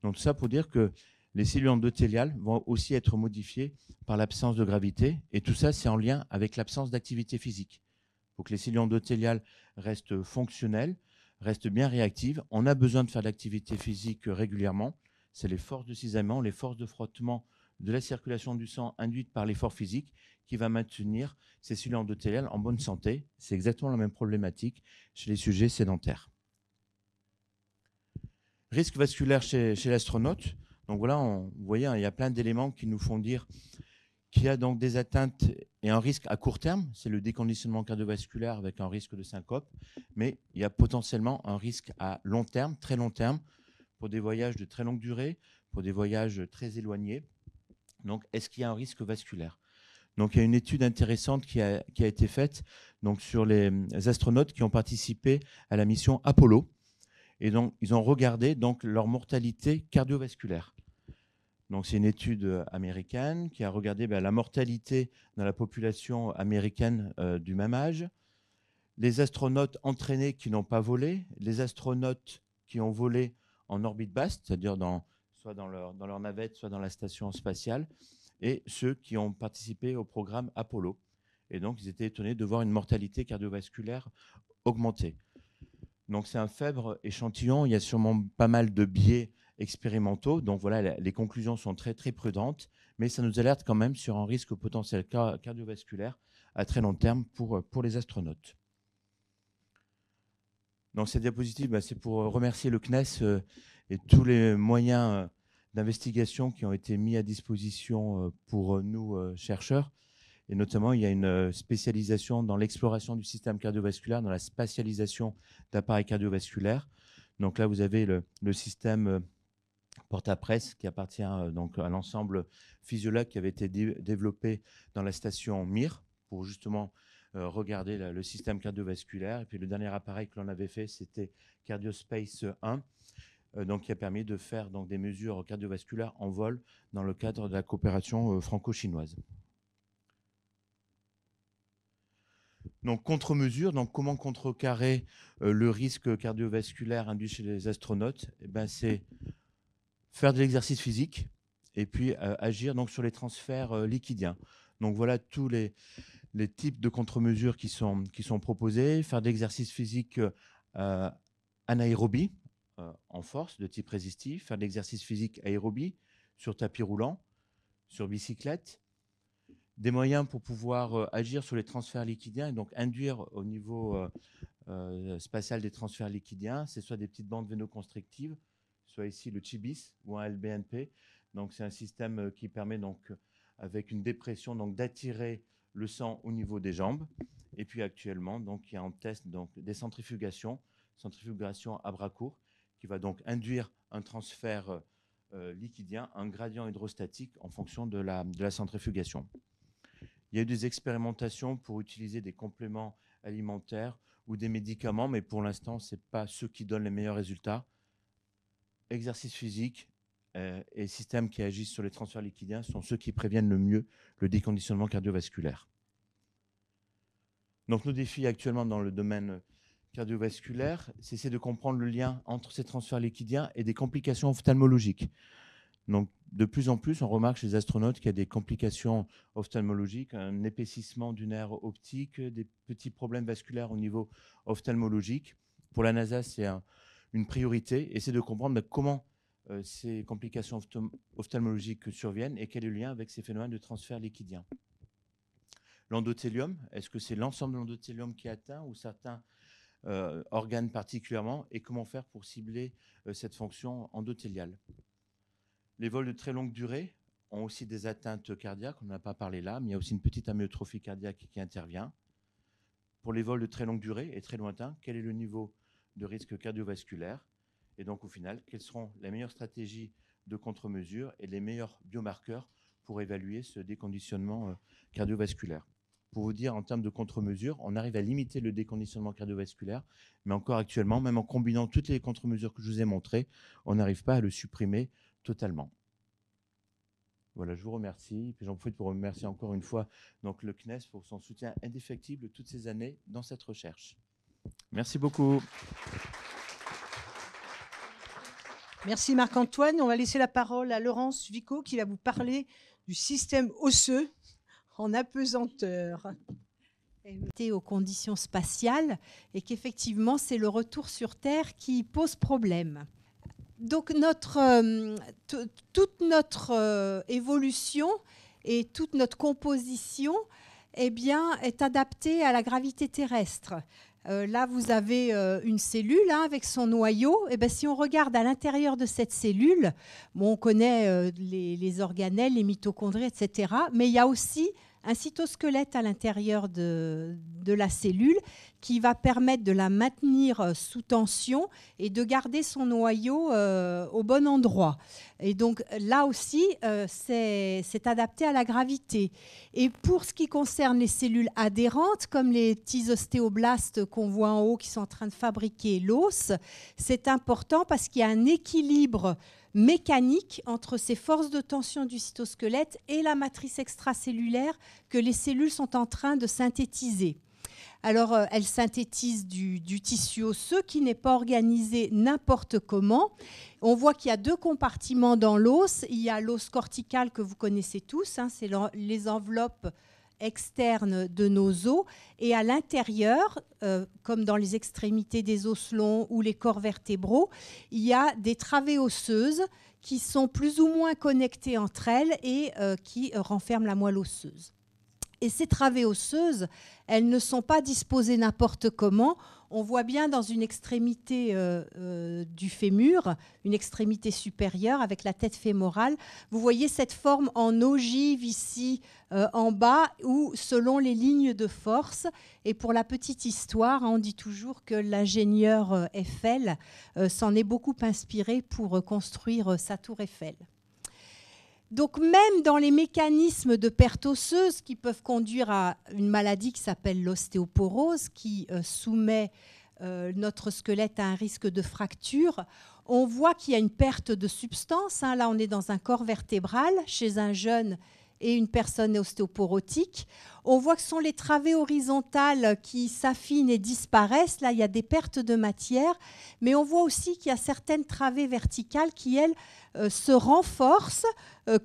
Donc tout ça pour dire que les cellules endothéliales vont aussi être modifiées par l'absence de gravité, et tout ça c'est en lien avec l'absence d'activité physique. Il faut que les cellules endothéliales restent fonctionnelles, restent bien réactives. On a besoin de faire de l'activité physique régulièrement. C'est les forces de cisaillement, les forces de frottement de la circulation du sang induite par l'effort physique qui va maintenir ces cellules endothéliales en bonne santé. C'est exactement la même problématique chez les sujets sédentaires. Risque vasculaire chez l'astronaute. Donc voilà, vous voyez, il y a plein d'éléments qui nous font dire qu'il y a donc des atteintes et un risque à court terme, c'est le déconditionnement cardiovasculaire avec un risque de syncope, mais il y a potentiellement un risque à long terme, très long terme, pour des voyages de très longue durée, pour des voyages très éloignés. Donc, est-ce qu'il y a un risque vasculaire? Donc, il y a une étude intéressante qui a été faite donc, sur les astronautes qui ont participé à la mission Apollo. Et donc, ils ont regardé donc, leur mortalité cardiovasculaire. Donc, c'est une étude américaine qui a regardé la mortalité dans la population américaine du même âge, les astronautes entraînés qui n'ont pas volé, les astronautes qui ont volé en orbite basse, c'est-à-dire soit dans leur navette, soit dans la station spatiale, et ceux qui ont participé au programme Apollo. Et donc, ils étaient étonnés de voir une mortalité cardiovasculaire augmenter. Donc c'est un faible échantillon, il y a sûrement pas mal de biais expérimentaux. Donc voilà, les conclusions sont très très prudentes, mais ça nous alerte quand même sur un risque potentiel cardiovasculaire à très long terme pour les astronautes. Donc cette diapositive, c'est pour remercier le CNES et tous les moyens d'investigation qui ont été mis à disposition pour nous chercheurs. Et notamment, il y a une spécialisation dans l'exploration du système cardiovasculaire, dans la spatialisation d'appareils cardiovasculaires. Donc là, vous avez le système porte-à-presse qui appartient donc à l'ensemble physiologue qui avait été développé dans la station Mir pour justement regarder le système cardiovasculaire. Et puis le dernier appareil que l'on avait fait, c'était Cardiospace 1, donc qui a permis de faire donc des mesures cardiovasculaires en vol dans le cadre de la coopération franco-chinoise. Donc, contre-mesure, donc comment contrecarrer le risque cardiovasculaire induit chez les astronautes? C'est faire de l'exercice physique et puis agir donc, sur les transferts liquidiens. Donc, voilà tous les types de contre-mesures qui sont proposés. Faire de l'exercice physique anaérobie, en force, de type résistif. Faire de l'exercice physique aérobie sur tapis roulant, sur bicyclette. Des moyens pour pouvoir agir sur les transferts liquidiens et donc induire au niveau spatial des transferts liquidiens, c'est soit des petites bandes vénoconstrictives, soit ici le Chibis ou un LBNP. Donc c'est un système qui permet donc avec une dépression donc d'attirer le sang au niveau des jambes. Et puis actuellement donc il y a en test donc des centrifugation à bras courts qui va donc induire un transfert liquidien, un gradient hydrostatique en fonction de la centrifugation. Il y a eu des expérimentations pour utiliser des compléments alimentaires ou des médicaments, mais pour l'instant, ce n'est pas ceux qui donnent les meilleurs résultats. Exercice physique et systèmes qui agissent sur les transferts liquidiens sont ceux qui préviennent le mieux le déconditionnement cardiovasculaire. Donc, nos défis actuellement dans le domaine cardiovasculaire, c'est de comprendre le lien entre ces transferts liquidiens et des complications ophtalmologiques. Donc, de plus en plus, on remarque chez les astronautes qu'il y a des complications ophtalmologiques, un épaississement du nerf optique, des petits problèmes vasculaires au niveau ophtalmologique. Pour la NASA, c'est une priorité, et c'est de comprendre comment ces complications ophtalmologiques surviennent et quel est le lien avec ces phénomènes de transfert liquidien. L'endothélium, est-ce que c'est l'ensemble de l'endothélium qui est atteint ou certains organes particulièrement, et comment faire pour cibler cette fonction endothéliale? Les vols de très longue durée ont aussi des atteintes cardiaques, on n'en a pas parlé là, mais il y a aussi une petite amyotrophie cardiaque qui intervient. Pour les vols de très longue durée et très lointains, quel est le niveau de risque cardiovasculaire? Et donc au final, quelles seront les meilleures stratégies de contre-mesure et les meilleurs biomarqueurs pour évaluer ce déconditionnement cardiovasculaire? Pour vous dire, en termes de contre-mesures, on arrive à limiter le déconditionnement cardiovasculaire, mais encore actuellement, même en combinant toutes les contre-mesures que je vous ai montrées, on n'arrive pas à le supprimer totalement. Voilà, je vous remercie. Puis j'en profite pour remercier encore une fois donc, le CNES pour son soutien indéfectible toutes ces années dans cette recherche. Merci beaucoup. Merci Marc-Antoine. On va laisser la parole à Laurence Vico qui va vous parler du système osseux en apesanteur. Aux conditions spatiales et qu'effectivement, c'est le retour sur Terre qui pose problème. Donc toute notre évolution et toute notre composition est adaptée à la gravité terrestre. Là, vous avez une cellule avec son noyau. Si on regarde à l'intérieur de cette cellule, on connaît les organelles, les mitochondries, etc. Mais il y a aussi un cytosquelette à l'intérieur de la cellule qui va permettre de la maintenir sous tension et de garder son noyau au bon endroit. Et donc là aussi, c'est adapté à la gravité. Et pour ce qui concerne les cellules adhérentes, comme les petits ostéoblastes qu'on voit en haut qui sont en train de fabriquer l'os, c'est important parce qu'il y a un équilibre mécanique entre ces forces de tension du cytosquelette et la matrice extracellulaire que les cellules sont en train de synthétiser. Alors, elles synthétisent du tissu osseux qui n'est pas organisé n'importe comment. On voit qu'il y a deux compartiments dans l'os. Il y a l'os cortical que vous connaissez tous, c'est les enveloppes externe de nos os, et à l'intérieur, comme dans les extrémités des os longs ou les corps vertébraux, il y a des travées osseuses qui sont plus ou moins connectées entre elles et qui renferment la moelle osseuse. Et ces travées osseuses, elles ne sont pas disposées n'importe comment. On voit bien dans une extrémité du fémur, une extrémité supérieure avec la tête fémorale. Vous voyez cette forme en ogive ici en bas, ou selon les lignes de force. Et pour la petite histoire, on dit toujours que l'ingénieur Eiffel s'en est beaucoup inspiré pour construire sa tour Eiffel. Donc même dans les mécanismes de perte osseuse qui peuvent conduire à une maladie qui s'appelle l'ostéoporose, qui soumet notre squelette à un risque de fracture, on voit qu'il y a une perte de substance. Là, on est dans un corps vertébral chez un jeune et une personne ostéoporotique. On voit que ce sont les travées horizontales qui s'affinent et disparaissent. Là, il y a des pertes de matière, mais on voit aussi qu'il y a certaines travées verticales qui, elles, se renforcent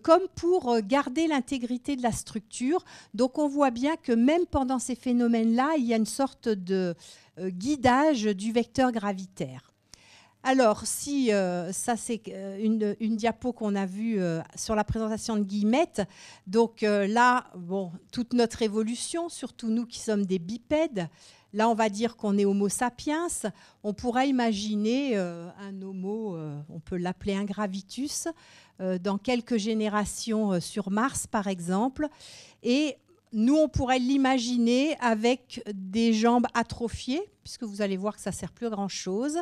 comme pour garder l'intégrité de la structure. Donc, on voit bien que même pendant ces phénomènes-là, il y a une sorte de guidage du vecteur gravitaire. Alors, si ça c'est une diapo qu'on a vue sur la présentation de Guillemette, donc là, bon, toute notre évolution, surtout nous qui sommes des bipèdes, là on va dire qu'on est Homo sapiens, on pourrait imaginer un Homo, on peut l'appeler un gravitus, dans quelques générations sur Mars par exemple, et nous, on pourrait l'imaginer avec des jambes atrophiées, puisque vous allez voir que ça ne sert plus à grand-chose.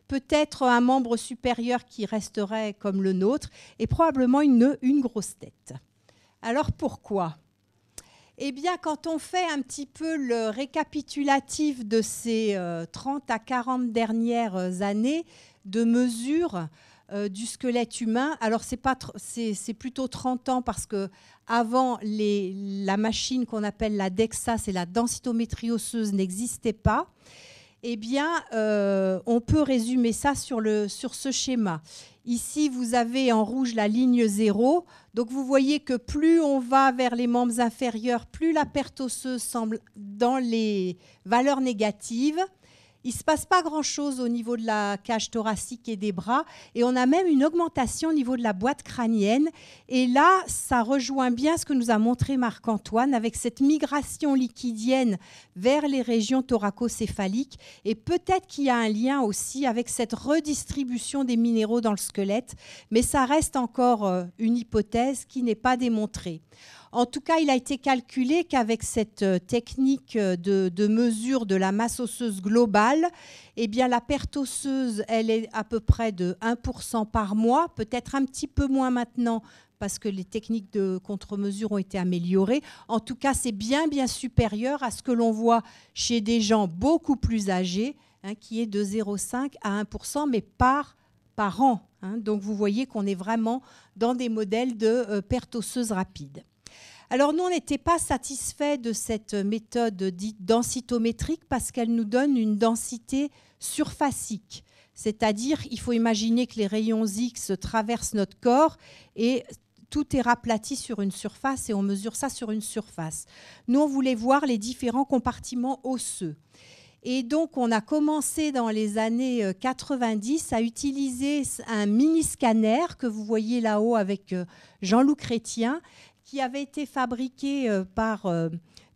Peut-être un membre supérieur qui resterait comme le nôtre, et probablement une grosse tête. Alors pourquoi ? Eh bien, quand on fait un petit peu le récapitulatif de ces 30 à 40 dernières années de mesures du squelette humain, alors c'est plutôt 30 ans parce que avant la machine qu'on appelle la DEXA, c'est la densitométrie osseuse, n'existait pas. Eh bien, on peut résumer ça sur ce schéma. Ici, vous avez en rouge la ligne 0. Donc, vous voyez que plus on va vers les membres inférieurs, plus la perte osseuse semble dans les valeurs négatives. Il ne se passe pas grand-chose au niveau de la cage thoracique et des bras. Et on a même une augmentation au niveau de la boîte crânienne. Et là, ça rejoint bien ce que nous a montré Marc-Antoine avec cette migration liquidienne vers les régions thoracocéphaliques. Et peut-être qu'il y a un lien aussi avec cette redistribution des minéraux dans le squelette. Mais ça reste encore une hypothèse qui n'est pas démontrée. En tout cas, il a été calculé qu'avec cette technique de mesure de la masse osseuse globale, eh bien, la perte osseuse, elle est à peu près de 1% par mois, peut-être un petit peu moins maintenant parce que les techniques de contre-mesure ont été améliorées. En tout cas, c'est bien supérieur à ce que l'on voit chez des gens beaucoup plus âgés, qui est de 0,5 à 1%, mais par an. Donc, vous voyez qu'on est vraiment dans des modèles de perte osseuse rapide. Alors nous, on n'était pas satisfait de cette méthode dite densitométrique parce qu'elle nous donne une densité surfacique. C'est-à-dire, il faut imaginer que les rayons X traversent notre corps et tout est raplati sur une surface et on mesure ça sur une surface. Nous, on voulait voir les différents compartiments osseux. Et donc, on a commencé dans les années 90 à utiliser un mini-scanner que vous voyez là-haut avec Jean-Loup Chrétien, qui avait été fabriqué par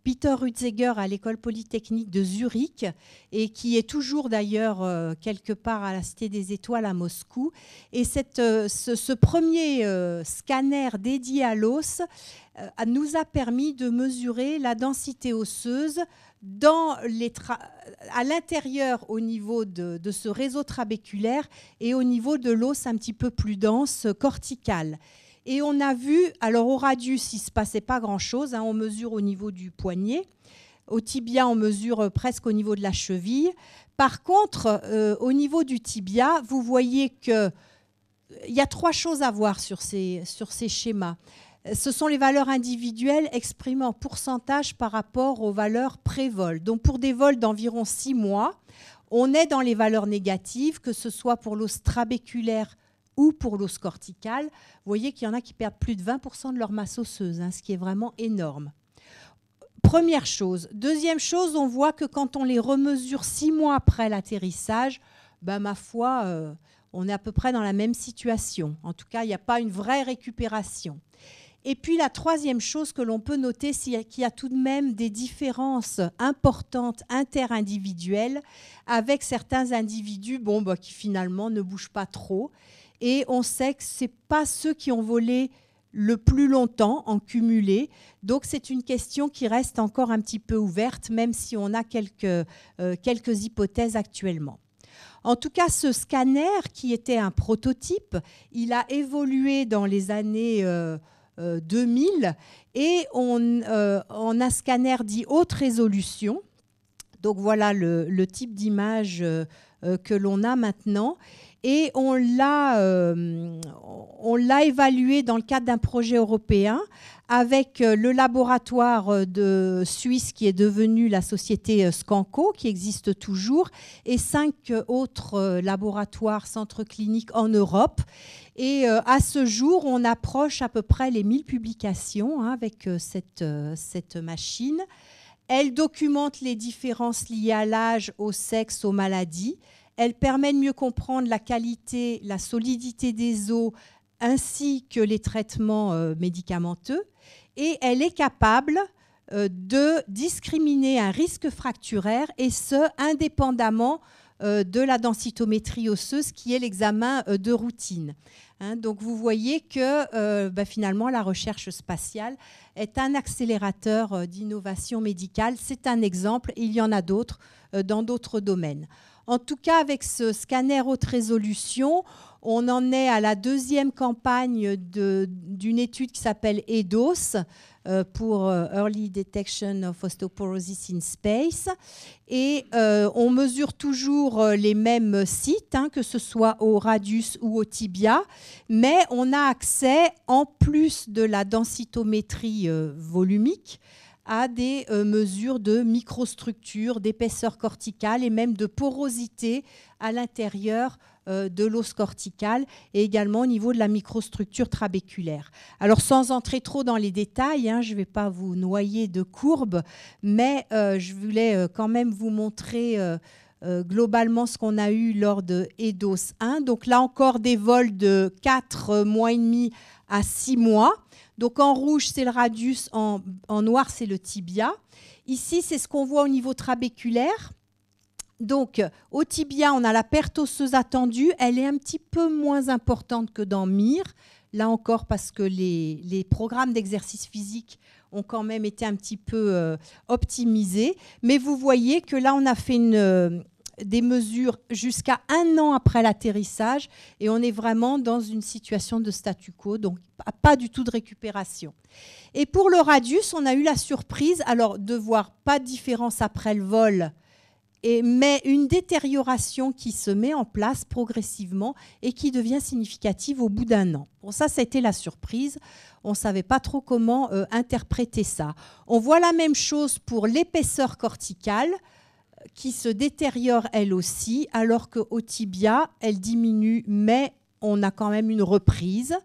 Peter Rutzeger à l'école polytechnique de Zurich et qui est toujours d'ailleurs quelque part à la Cité des Étoiles à Moscou. Et ce premier scanner dédié à l'os nous a permis de mesurer la densité osseuse à l'intérieur au niveau de ce réseau trabéculaire et au niveau de l'os un petit peu plus dense, cortical. Et on a vu, alors au radius, il ne se passait pas grand-chose, on mesure au niveau du poignet. Au tibia, on mesure presque au niveau de la cheville. Par contre, au niveau du tibia, vous voyez qu'il y a 3 choses à voir sur ces schémas. Ce sont les valeurs individuelles exprimées en pourcentage par rapport aux valeurs pré-vol. Donc pour des vols d'environ 6 mois, on est dans les valeurs négatives, que ce soit pour l'os trabéculaire ou pour l'os cortical. Vous voyez qu'il y en a qui perdent plus de 20% de leur masse osseuse, ce qui est vraiment énorme. Première chose. Deuxième chose, on voit que quand on les remesure 6 mois après l'atterrissage, ben, ma foi, on est à peu près dans la même situation. En tout cas, il n'y a pas une vraie récupération. Et puis la troisième chose que l'on peut noter, c'est qu'il y a tout de même des différences importantes interindividuelles avec certains individus qui finalement ne bougent pas trop. Et on sait que ce n'est pas ceux qui ont volé le plus longtemps en cumulé. Donc c'est une question qui reste encore un petit peu ouverte, même si on a quelques hypothèses actuellement. En tout cas, ce scanner, qui était un prototype, il a évolué dans les années 2000 et on a un scanner dit haute résolution. Donc voilà le type d'image que l'on a maintenant. Et on l'a évalué dans le cadre d'un projet européen avec le laboratoire de Suisse qui est devenu la société Scanco, qui existe toujours, et 5 autres laboratoires, centres cliniques en Europe. Et à ce jour, on approche à peu près les 1000 publications avec cette machine. Elle documente les différences liées à l'âge, au sexe, aux maladies. Elle permet de mieux comprendre la qualité, la solidité des os ainsi que les traitements médicamenteux. Et elle est capable de discriminer un risque fracturaire, et ce, indépendamment de la densitométrie osseuse, qui est l'examen de routine. Donc vous voyez que finalement la recherche spatiale est un accélérateur d'innovation médicale. C'est un exemple, et il y en a d'autres dans d'autres domaines. En tout cas, avec ce scanner haute résolution, on en est à la deuxième campagne d'une étude qui s'appelle EDOS, pour Early Detection of Osteoporosis in Space. Et on mesure toujours les mêmes sites, que ce soit au radius ou au tibia, mais on a accès, en plus de la densitométrie volumique, à des mesures de microstructure, d'épaisseur corticale et même de porosité à l'intérieur de l'os cortical, et également au niveau de la microstructure trabéculaire. Alors sans entrer trop dans les détails, je ne vais pas vous noyer de courbes, mais je voulais quand même vous montrer globalement ce qu'on a eu lors de EDOS 1. Donc là encore des vols de 4 mois et demi à 6 mois. Donc en rouge, c'est le radius, en noir, c'est le tibia. Ici, c'est ce qu'on voit au niveau trabéculaire. Donc au tibia, on a la perte osseuse attendue. Elle est un petit peu moins importante que dans MIR. Là encore, parce que les programmes d'exercice physique ont quand même été un petit peu optimisés. Mais vous voyez que là, on a fait des mesures jusqu'à 1 an après l'atterrissage, et on est vraiment dans une situation de statu quo, donc pas du tout de récupération. Et pour le radius, on a eu la surprise de voir pas de différence après le vol, mais une détérioration qui se met en place progressivement et qui devient significative au bout d'1 an. Bon, ça a été la surprise. On ne savait pas trop comment interpréter ça. On voit la même chose pour l'épaisseur corticale, qui se détériore elle aussi, alors qu'au tibia, elle diminue, mais on a quand même une reprise.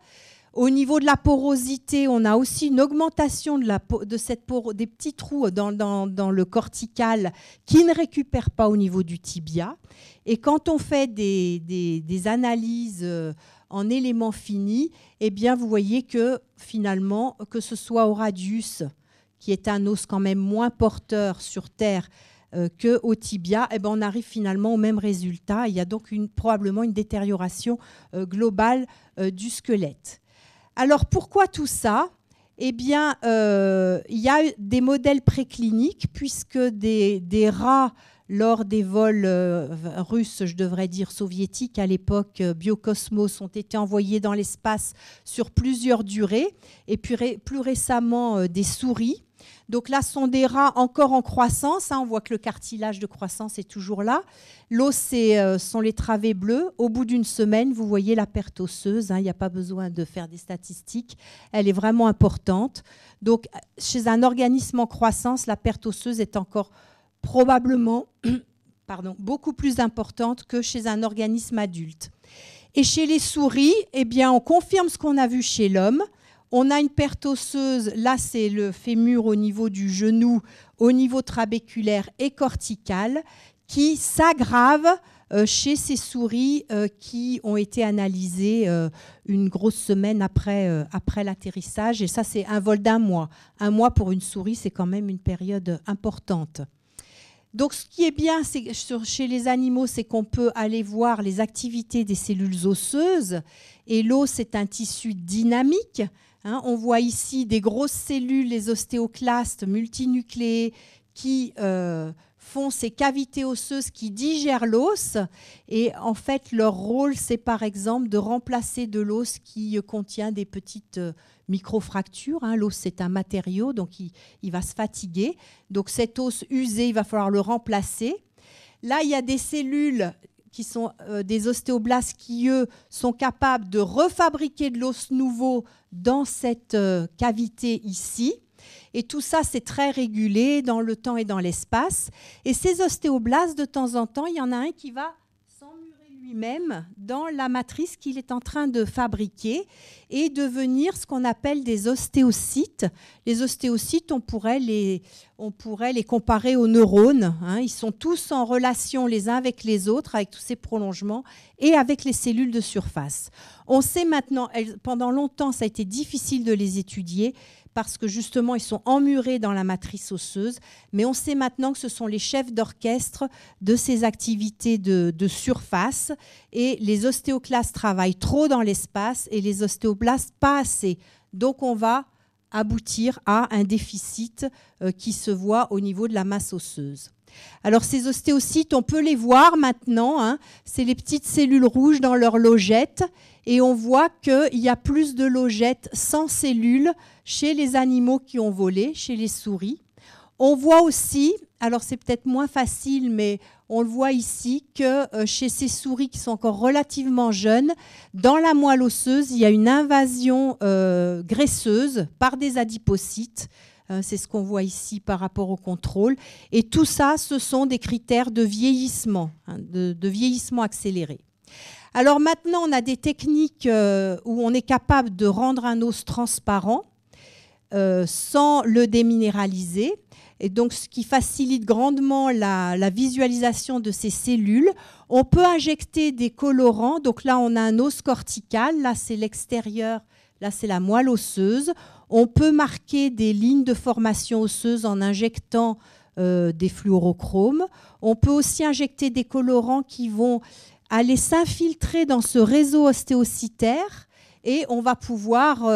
Au niveau de la porosité, on a aussi une augmentation des petits trous dans le cortical qui ne récupèrent pas au niveau du tibia. Et quand on fait des analyses en éléments finis, bien vous voyez que finalement, que ce soit au radius, qui est un os quand même moins porteur sur Terre, qu'au tibia, on arrive finalement au même résultat. Il y a donc probablement une détérioration globale du squelette. Alors pourquoi tout ça ? Il y a des modèles précliniques, puisque des rats, lors des vols russes, je devrais dire soviétiques à l'époque, Biocosmos, ont été envoyés dans l'espace sur plusieurs durées, et puis plus récemment des souris. Donc là, ce sont des rats encore en croissance. On voit que le cartilage de croissance est toujours là. L'os, sont les travées bleues. Au bout d'1 semaine, vous voyez la perte osseuse. Il n'y a pas besoin de faire des statistiques. Elle est vraiment importante. Donc, chez un organisme en croissance, la perte osseuse est encore probablement beaucoup plus importante que chez un organisme adulte. Et chez les souris, on confirme ce qu'on a vu chez l'homme. On a une perte osseuse, là c'est le fémur au niveau du genou, au niveau trabéculaire et cortical, qui s'aggrave chez ces souris qui ont été analysées une grosse semaine après l'atterrissage. Et ça, c'est un vol d'1 mois. 1 mois pour une souris, c'est quand même une période importante. Donc, ce qui est bien chez les animaux, c'est qu'on peut aller voir les activités des cellules osseuses. Et l'os est un tissu dynamique. Hein. On voit ici des grosses cellules, les ostéoclastes multinucléés, qui font ces cavités osseuses qui digèrent l'os. Et en fait, leur rôle, c'est par exemple de remplacer de l'os qui contient des petites microfractures. Hein. L'os, c'est un matériau, donc il va se fatiguer. Donc cet os usé, il va falloir le remplacer. Là, il y a des cellules qui sont des ostéoblastes qui, eux, sont capables de refabriquer de l'os nouveau dans cette cavité ici. Et tout ça, c'est très régulé dans le temps et dans l'espace. Et ces ostéoblastes, de temps en temps, il y en a un qui va s'emmurer lui-même dans la matrice qu'il est en train de fabriquer et devenir ce qu'on appelle des ostéocytes. Les ostéocytes, on pourrait les comparer aux neurones. Hein. Ils sont tous en relation les uns avec les autres, avec tous ces prolongements et avec les cellules de surface. On sait maintenant, pendant longtemps, ça a été difficile de les étudier, parce que justement, ils sont emmurés dans la matrice osseuse. Mais on sait maintenant que ce sont les chefs d'orchestre de ces activités de surface. Et les ostéoclastes travaillent trop dans l'espace et les ostéoblastes pas assez. Donc, on va aboutir à un déficit qui se voit au niveau de la masse osseuse. Alors, ces ostéocytes, on peut les voir maintenant. Hein. C'est les petites cellules rouges dans leur logette. Et on voit qu'il y a plus de logettes sans cellules chez les animaux qui ont volé, chez les souris. On voit aussi, alors c'est peut-être moins facile, mais on le voit ici, que chez ces souris qui sont encore relativement jeunes, dans la moelle osseuse, il y a une invasion graisseuse par des adipocytes. C'est ce qu'on voit ici par rapport au contrôle. Et tout ça, ce sont des critères de vieillissement, hein, de vieillissement accéléré. Alors maintenant, on a des techniques où on est capable de rendre un os transparent sans le déminéraliser, et donc ce qui facilite grandement la visualisation de ces cellules. On peut injecter des colorants, donc là on a un os cortical, là c'est l'extérieur, là c'est la moelle osseuse. On peut marquer des lignes de formation osseuse en injectant des fluorochromes. On peut aussi injecter des colorants qui vont aller s'infiltrer dans ce réseau ostéocytaire et on va pouvoir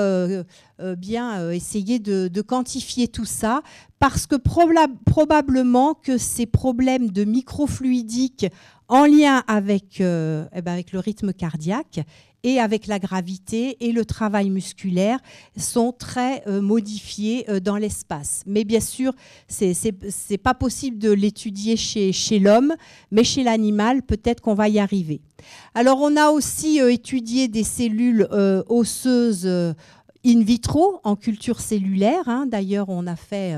essayer de quantifier tout ça parce que probablement que ces problèmes de microfluidique en lien avec le rythme cardiaque et avec la gravité et le travail musculaire sont très modifiés dans l'espace. Mais bien sûr, c'est pas possible de l'étudier chez l'homme, mais chez l'animal, peut-être qu'on va y arriver. Alors, on a aussi étudié des cellules osseuses in vitro, en culture cellulaire. Hein. D'ailleurs, on a fait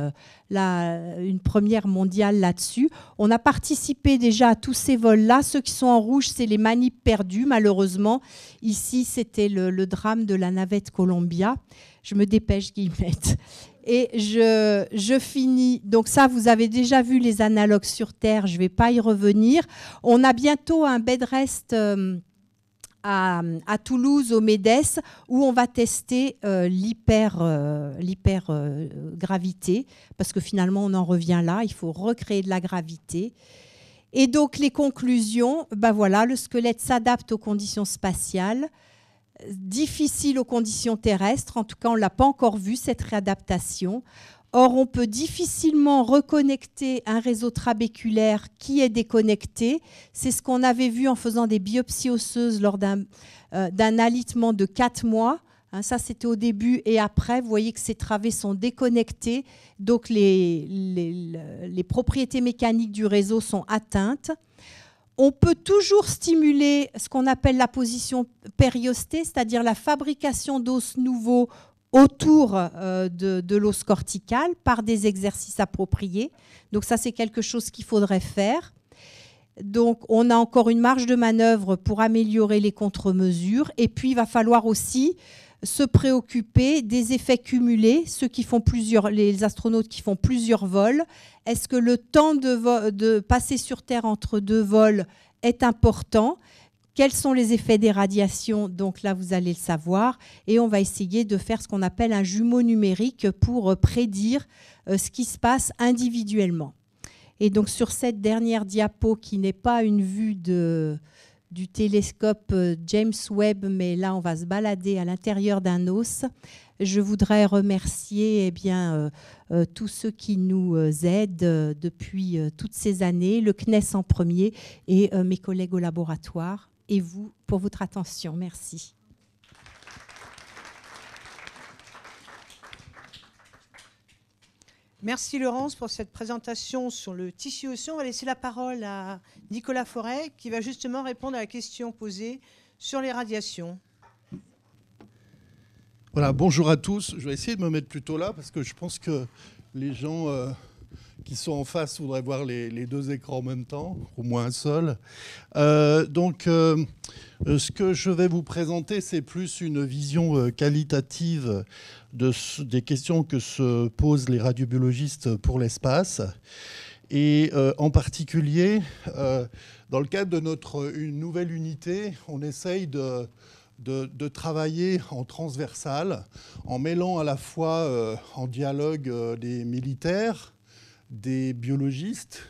une première mondiale là-dessus. On a participé déjà à tous ces vols-là. Ceux qui sont en rouge, c'est les manips perdues, malheureusement. Ici, c'était le drame de la navette Columbia. Je me dépêche, Guillemette. Et je finis. Donc ça, vous avez déjà vu les analogues sur Terre. Je ne vais pas y revenir. On a bientôt un bed rest à Toulouse, au MEDES, où on va tester l'hypergravité, parce que finalement, on en revient là, il faut recréer de la gravité. Et donc, les conclusions, voilà, le squelette s'adapte aux conditions spatiales, difficile aux conditions terrestres, en tout cas, on ne l'a pas encore vu, cette réadaptation. Or, on peut difficilement reconnecter un réseau trabéculaire qui est déconnecté. C'est ce qu'on avait vu en faisant des biopsies osseuses lors d'un alitement de 4 mois. Hein, ça, c'était au début et après. Vous voyez que ces travées sont déconnectées. Donc, les propriétés mécaniques du réseau sont atteintes. On peut toujours stimuler ce qu'on appelle la position périostée, c'est-à-dire la fabrication d'os nouveaux autour de l'os cortical par des exercices appropriés. Donc ça, c'est quelque chose qu'il faudrait faire. Donc on a encore une marge de manœuvre pour améliorer les contre-mesures. Et puis il va falloir aussi se préoccuper des effets cumulés, les astronautes qui font plusieurs vols. Est-ce que le temps de passer sur Terre entre 2 vols est important? Quels sont les effets des radiations? Donc là, vous allez le savoir. Et on va essayer de faire ce qu'on appelle un jumeau numérique pour prédire ce qui se passe individuellement. Et donc sur cette dernière diapo, qui n'est pas une vue du télescope James Webb, mais là on va se balader à l'intérieur d'un os, je voudrais remercier tous ceux qui nous aident depuis toutes ces années, le CNES en premier et mes collègues au laboratoire, et vous pour votre attention. Merci. Merci Laurence pour cette présentation sur le tissu osseux. On va laisser la parole à Nicolas Forêt qui va justement répondre à la question posée sur les radiations. Voilà, bonjour à tous. Je vais essayer de me mettre plutôt là parce que je pense que les gens qui sont en face voudraient voir les 2 écrans en même temps, au moins un seul. Ce que je vais vous présenter, c'est plus une vision qualitative des questions que se posent les radiobiologistes pour l'espace. Et en particulier, dans le cadre de une nouvelle unité, on essaye de travailler en transversal, en mêlant à la fois en dialogue des militaires, des biologistes,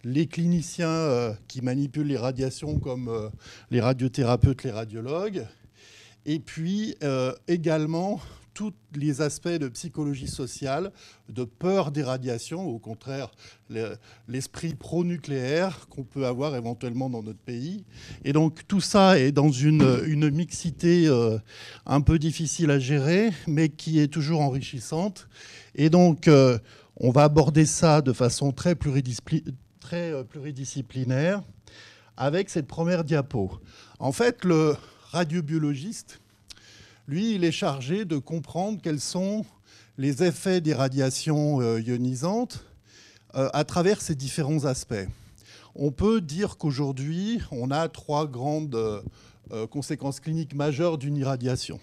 les cliniciens qui manipulent les radiations comme les radiothérapeutes, les radiologues, et puis également tous les aspects de psychologie sociale, de peur des radiations, au contraire l'esprit pro-nucléaire qu'on peut avoir éventuellement dans notre pays. Et donc tout ça est dans une mixité un peu difficile à gérer, mais qui est toujours enrichissante. Et donc on va aborder ça de façon très pluridisciplinaire avec cette première diapo. En fait, le radiobiologiste, lui, il est chargé de comprendre quels sont les effets des radiations ionisantes à travers ces différents aspects. On peut dire qu'aujourd'hui, on a 3 grandes conséquences cliniques majeures d'une irradiation.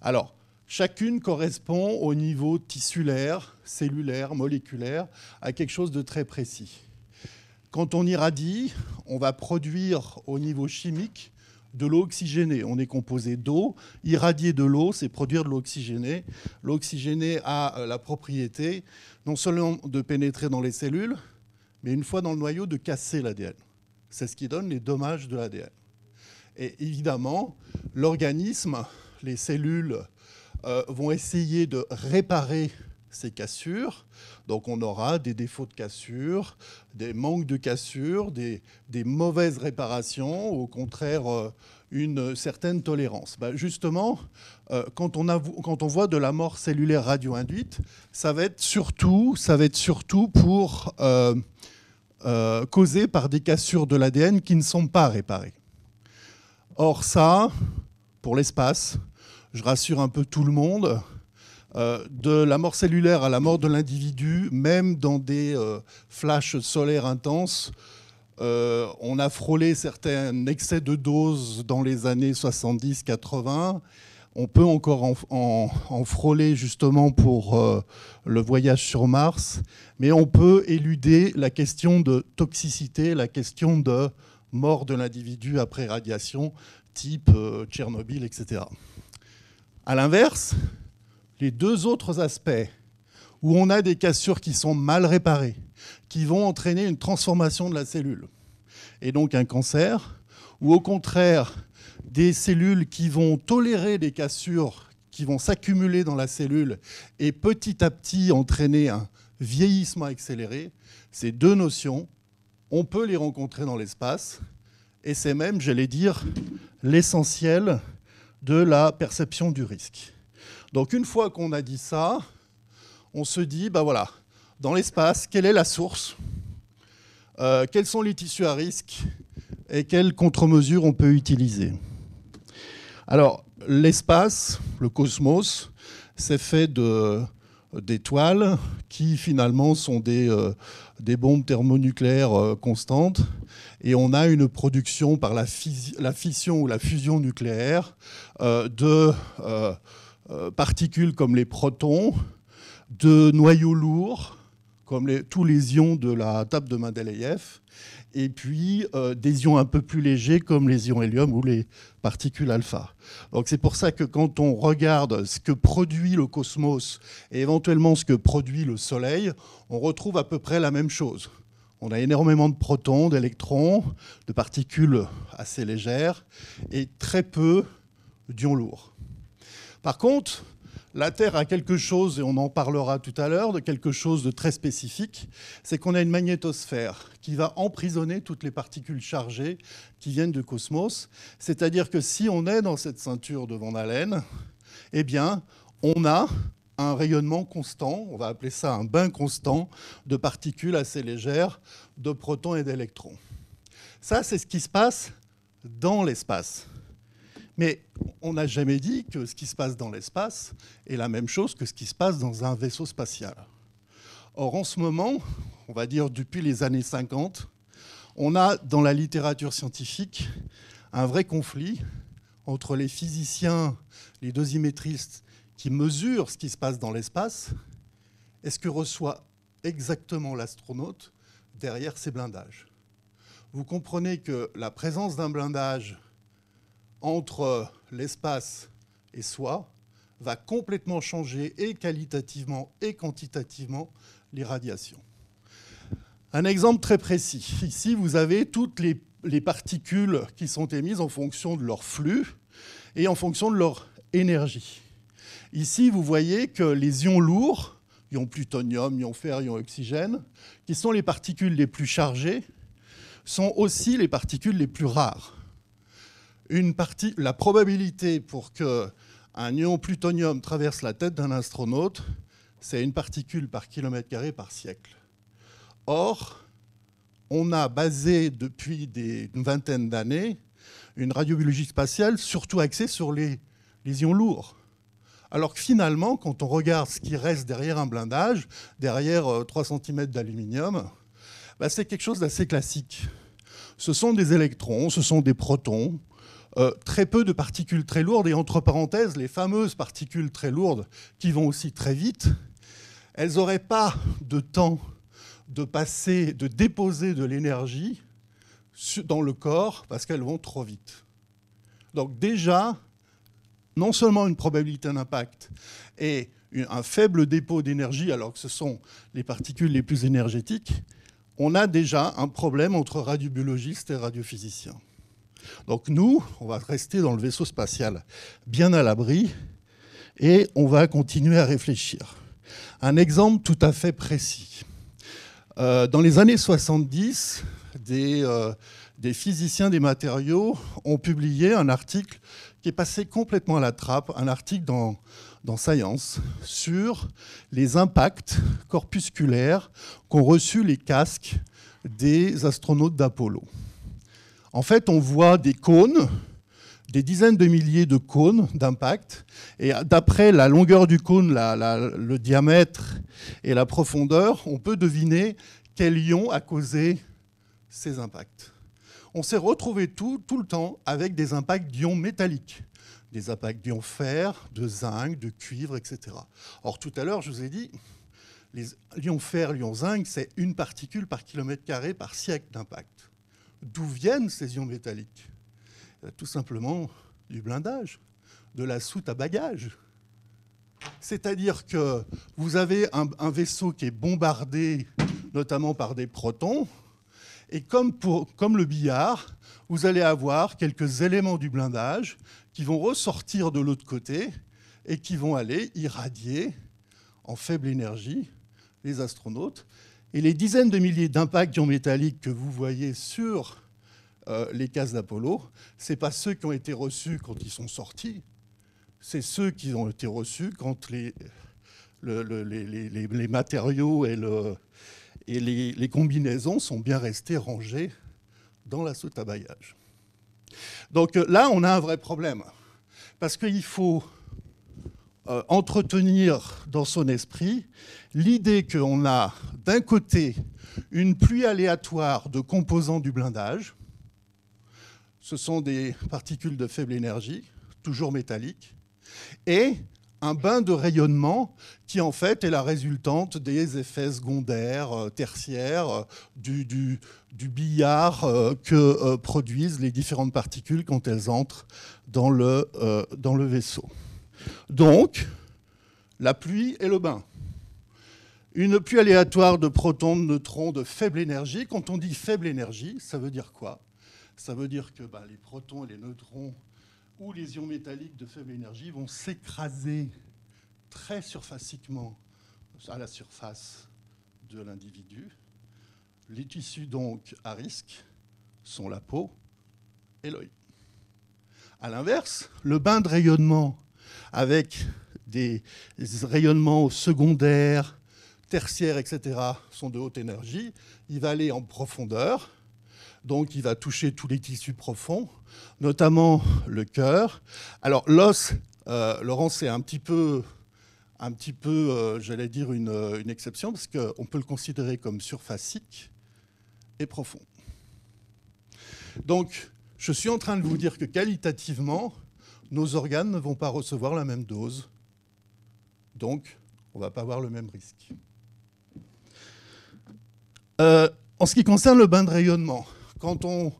Alors, chacune correspond au niveau tissulaire, cellulaire, moléculaire, à quelque chose de très précis. Quand on irradie, on va produire au niveau chimique de l'eau oxygénée. On est composé d'eau. Irradier de l'eau, c'est produire de l'eau oxygénée. L'eau oxygénée a la propriété non seulement de pénétrer dans les cellules, mais une fois dans le noyau, de casser l'ADN. C'est ce qui donne les dommages de l'ADN. Et évidemment, l'organisme, les cellules, vont essayer de réparer ces cassures. Donc on aura des défauts de cassure, des manques de cassure, des mauvaises réparations, au contraire une certaine tolérance. Justement, quand on voit de la mort cellulaire radio-induite, ça va être surtout pour causé par des cassures de l'ADN qui ne sont pas réparées. Or ça, pour l'espace, je rassure un peu tout le monde, de la mort cellulaire à la mort de l'individu, même dans des flashs solaires intenses, on a frôlé certains excès de dose dans les années 70-80. On peut encore en frôler justement pour le voyage sur Mars, mais on peut éluder la question de toxicité, la question de mort de l'individu après radiation, type Tchernobyl, etc. À l'inverse, les 2 autres aspects où on a des cassures qui sont mal réparées, qui vont entraîner une transformation de la cellule, et donc un cancer, ou au contraire, des cellules qui vont tolérer des cassures qui vont s'accumuler dans la cellule et petit à petit entraîner un vieillissement accéléré, ces 2 notions, on peut les rencontrer dans l'espace, et c'est même, j'allais dire, l'essentiel de la perception du risque. Donc une fois qu'on a dit ça, on se dit, voilà, dans l'espace, quelle est la source ? Quels sont les tissus à risque et quelles contre-mesures on peut utiliser ? Alors, l'espace, le cosmos, c'est fait d'étoiles qui finalement sont des bombes thermonucléaires constantes, et on a une production par la fission ou la fusion nucléaire particules comme les protons, de noyaux lourds, comme tous les ions de la table de Mendeleïev, et puis des ions un peu plus légers comme les ions hélium ou les particules alpha. Donc c'est pour ça que quand on regarde ce que produit le cosmos et éventuellement ce que produit le Soleil, on retrouve à peu près la même chose. On a énormément de protons, d'électrons, de particules assez légères et très peu d'ions lourds. Par contre, la Terre a quelque chose, et on en parlera tout à l'heure, de quelque chose de très spécifique, c'est qu'on a une magnétosphère qui va emprisonner toutes les particules chargées qui viennent du cosmos. C'est-à-dire que si on est dans cette ceinture de Van Allen, eh bien, on a un rayonnement constant, on va appeler ça un bain constant, de particules assez légères, de protons et d'électrons. Ça, c'est ce qui se passe dans l'espace. Mais on n'a jamais dit que ce qui se passe dans l'espace est la même chose que ce qui se passe dans un vaisseau spatial. Or, en ce moment, on va dire depuis les années 50, on a dans la littérature scientifique un vrai conflit entre les physiciens, les dosimétristes qui mesurent ce qui se passe dans l'espace et ce que reçoit exactement l'astronaute derrière ces blindages. Vous comprenez que la présence d'un blindage entre l'espace et soi va complètement changer et qualitativement et quantitativement l'irradiation. Un exemple très précis. Ici, vous avez toutes les particules qui sont émises en fonction de leur flux et en fonction de leur énergie. Ici, vous voyez que les ions lourds, ions plutonium, ions fer, ions oxygène, qui sont les particules les plus chargées, sont aussi les particules les plus rares. La probabilité pour qu'un ion plutonium traverse la tête d'un astronaute, c'est une particule par kilomètre carré par siècle. Or, on a basé depuis une vingtaine d'années une radiobiologie spatiale surtout axée sur les ions lourds. Alors que finalement, quand on regarde ce qui reste derrière un blindage, derrière 3 cm d'aluminium, c'est quelque chose d'assez classique. Ce sont des électrons, ce sont des protons, très peu de particules très lourdes, et entre parenthèses, les fameuses particules très lourdes qui vont aussi très vite, elles n'auraient pas de temps de déposer de l'énergie dans le corps parce qu'elles vont trop vite. Donc déjà, non seulement une probabilité d'impact et un faible dépôt d'énergie, alors que ce sont les particules les plus énergétiques, on a déjà un problème entre radiobiologistes et radiophysiciens. Donc nous, on va rester dans le vaisseau spatial bien à l'abri et on va continuer à réfléchir. Un exemple tout à fait précis. Dans les années 70, des physiciens des matériaux ont publié un article qui est passé complètement à la trappe, un article dans Science sur les impacts corpusculaires qu'ont reçus les casques des astronautes d'Apollo. En fait, on voit des cônes, des dizaines de milliers de cônes d'impact, et d'après la longueur du cône, le diamètre et la profondeur, on peut deviner quel ion a causé ces impacts. On s'est retrouvé tout le temps avec des impacts d'ions métalliques, des impacts d'ions fer, de zinc, de cuivre, etc. Or, tout à l'heure, je vous ai dit, l'ion fer, l'ion zinc, c'est une particule par kilomètre carré par siècle d'impact. D'où viennent ces ions métalliques ? Tout simplement du blindage, de la soute à bagages. C'est-à-dire que vous avez un vaisseau qui est bombardé notamment par des protons, et comme le billard, vous allez avoir quelques éléments du blindage qui vont ressortir de l'autre côté et qui vont aller irradier en faible énergie les astronautes. Et les dizaines de milliers d'impacts d'ions métalliques que vous voyez sur les casques d'Apollo, ce n'est pas ceux qui ont été reçus quand ils sont sortis, c'est ceux qui ont été reçus quand les matériaux et les combinaisons sont bien restés rangés dans la soute à bagages. Donc là, on a un vrai problème, parce qu'il faut entretenir dans son esprit l'idée qu'on a d'un côté une pluie aléatoire de composants du blindage. Ce sont des particules de faible énergie, toujours métalliques, et un bain de rayonnement qui en fait est la résultante des effets secondaires, tertiaires, du billard que produisent les différentes particules quand elles entrent dans le vaisseau. Donc, la pluie et le bain. Une pluie aléatoire de protons, de neutrons de faible énergie. Quand on dit faible énergie, ça veut dire quoi? Ça veut dire que les protons et les neutrons ou les ions métalliques de faible énergie vont s'écraser très surfaciquement à la surface de l'individu. Les tissus donc à risque sont la peau et l'œil. À l'inverse, le bain de rayonnement avec des rayonnements secondaires, tertiaires, etc., sont de haute énergie. Il va aller en profondeur. Donc, il va toucher tous les tissus profonds, notamment le cœur. Alors, l'os, Laurent, c'est un petit peu j'allais dire, une exception, parce qu'on peut le considérer comme surfacique et profond. Donc, je suis en train de vous dire que qualitativement, nos organes ne vont pas recevoir la même dose. Donc, on ne va pas avoir le même risque. En ce qui concerne le bain de rayonnement, quand on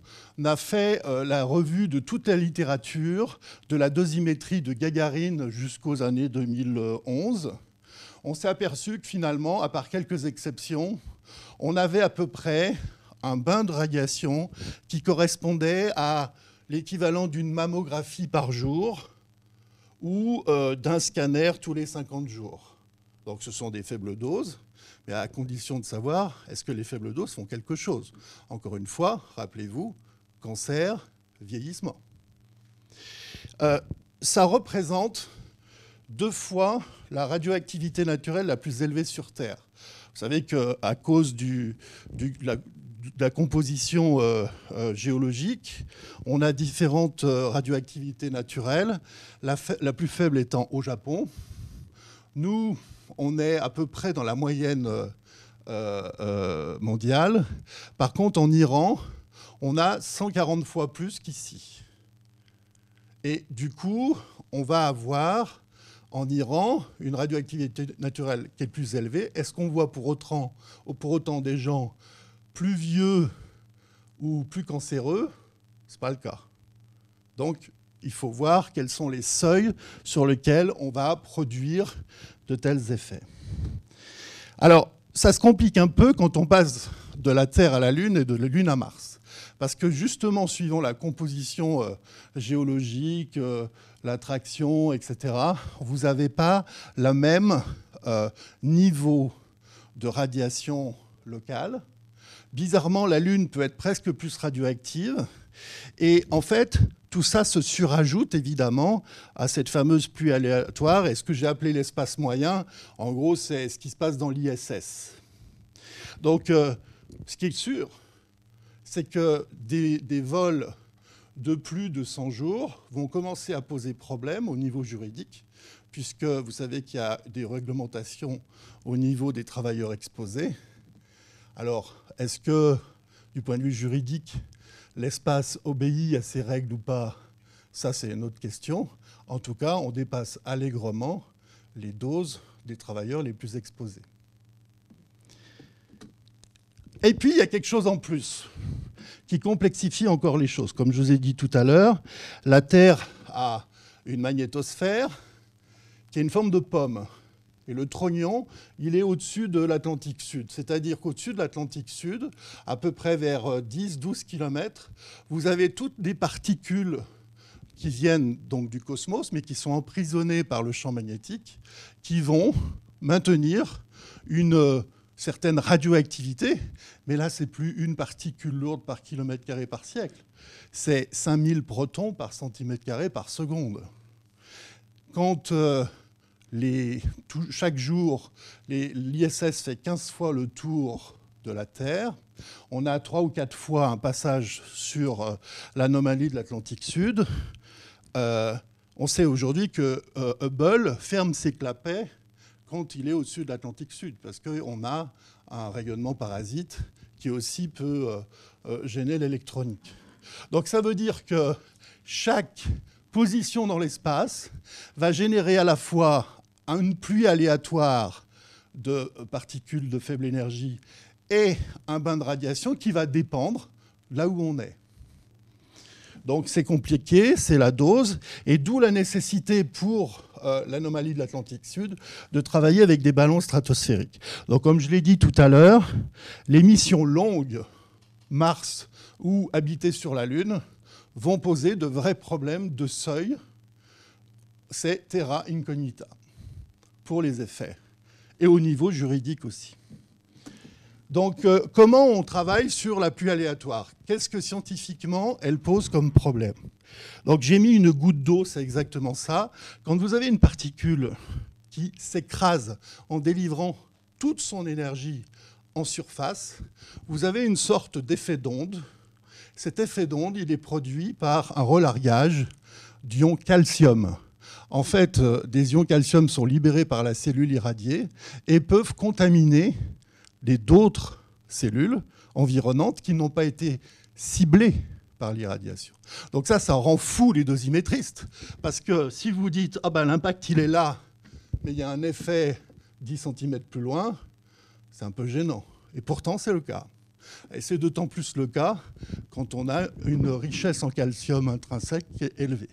a fait la revue de toute la littérature, de la dosimétrie de Gagarine jusqu'aux années 2011, on s'est aperçu que finalement, à part quelques exceptions, on avait à peu près un bain de radiation qui correspondait à l'équivalent d'une mammographie par jour ou d'un scanner tous les 50 jours. Donc ce sont des faibles doses, mais à condition de savoir est-ce que les faibles doses font quelque chose. Encore une fois, rappelez-vous, cancer, vieillissement. Ça représente 2 fois la radioactivité naturelle la plus élevée sur Terre. Vous savez qu'à cause de la composition géologique, on a différentes radioactivités naturelles, la plus faible étant au Japon. Nous, on est à peu près dans la moyenne mondiale. Par contre, en Iran, on a 140 fois plus qu'ici. Et du coup, on va avoir en Iran une radioactivité naturelle qui est plus élevée. Est-ce qu'on voit pour autant des gens plus vieux ou plus cancéreux? Ce n'est pas le cas. Donc, il faut voir quels sont les seuils sur lesquels on va produire de tels effets. Alors, ça se complique un peu quand on passe de la Terre à la Lune et de la Lune à Mars. Parce que justement, suivant la composition géologique, l'attraction, etc., vous n'avez pas le même niveau de radiation locale. Bizarrement, la Lune peut être presque plus radioactive. Et en fait, tout ça se surajoute évidemment à cette fameuse pluie aléatoire. Et ce que j'ai appelé l'espace moyen, en gros, c'est ce qui se passe dans l'ISS. Donc, ce qui est sûr, c'est que des vols de plus de 100 jours vont commencer à poser problème au niveau juridique, puisque vous savez qu'il y a des réglementations au niveau des travailleurs exposés. Alors, est-ce que, du point de vue juridique, l'espace obéit à ces règles ou pas? Ça, c'est une autre question. En tout cas, on dépasse allègrement les doses des travailleurs les plus exposés. Et puis, il y a quelque chose en plus qui complexifie encore les choses. Comme je vous ai dit tout à l'heure, la Terre a une magnétosphère qui a une forme de pomme. Et le trognon, il est au-dessus de l'Atlantique Sud. C'est-à-dire qu'au-dessus de l'Atlantique Sud, à peu près vers 10-12 km, vous avez toutes des particules qui viennent donc du cosmos, mais qui sont emprisonnées par le champ magnétique, qui vont maintenir une certaine radioactivité. Mais là, ce n'est plus une particule lourde par kilomètre carré par siècle. C'est 5000 protons par centimètre carré par seconde. Quand chaque jour, l'ISS fait 15 fois le tour de la Terre. On a 3 ou 4 fois un passage sur l'anomalie de l'Atlantique Sud. On sait aujourd'hui que Hubble ferme ses clapets quand il est au-dessus de l'Atlantique Sud, parce qu'on a un rayonnement parasite qui aussi peut gêner l'électronique. Donc ça veut dire que chaque position dans l'espace va générer à la fois une pluie aléatoire de particules de faible énergie et un bain de radiation qui va dépendre là où on est. Donc c'est compliqué, c'est la dose, et d'où la nécessité pour l'anomalie de l'Atlantique Sud de travailler avec des ballons stratosphériques. Donc comme je l'ai dit tout à l'heure, les missions longues, Mars ou habiter sur la Lune, vont poser de vrais problèmes de seuil. C'est terra incognita pour les effets, et au niveau juridique aussi. Donc, comment on travaille sur la pluie aléatoire? Qu'est-ce que scientifiquement elle pose comme problème? Donc, j'ai mis une goutte d'eau, c'est exactement ça. Quand vous avez une particule qui s'écrase en délivrant toute son énergie en surface, vous avez une sorte d'effet d'onde. Cet effet d'onde, il est produit par un relargage d'ions calcium. En fait, des ions calcium sont libérés par la cellule irradiée et peuvent contaminer d'autres cellules environnantes qui n'ont pas été ciblées par l'irradiation. Donc ça rend fou les dosimétristes. Parce que si vous dites « Ah ben l'impact il est là, mais il y a un effet 10 cm plus loin », c'est un peu gênant. Et pourtant c'est le cas. Et c'est d'autant plus le cas quand on a une richesse en calcium intrinsèque qui est élevée.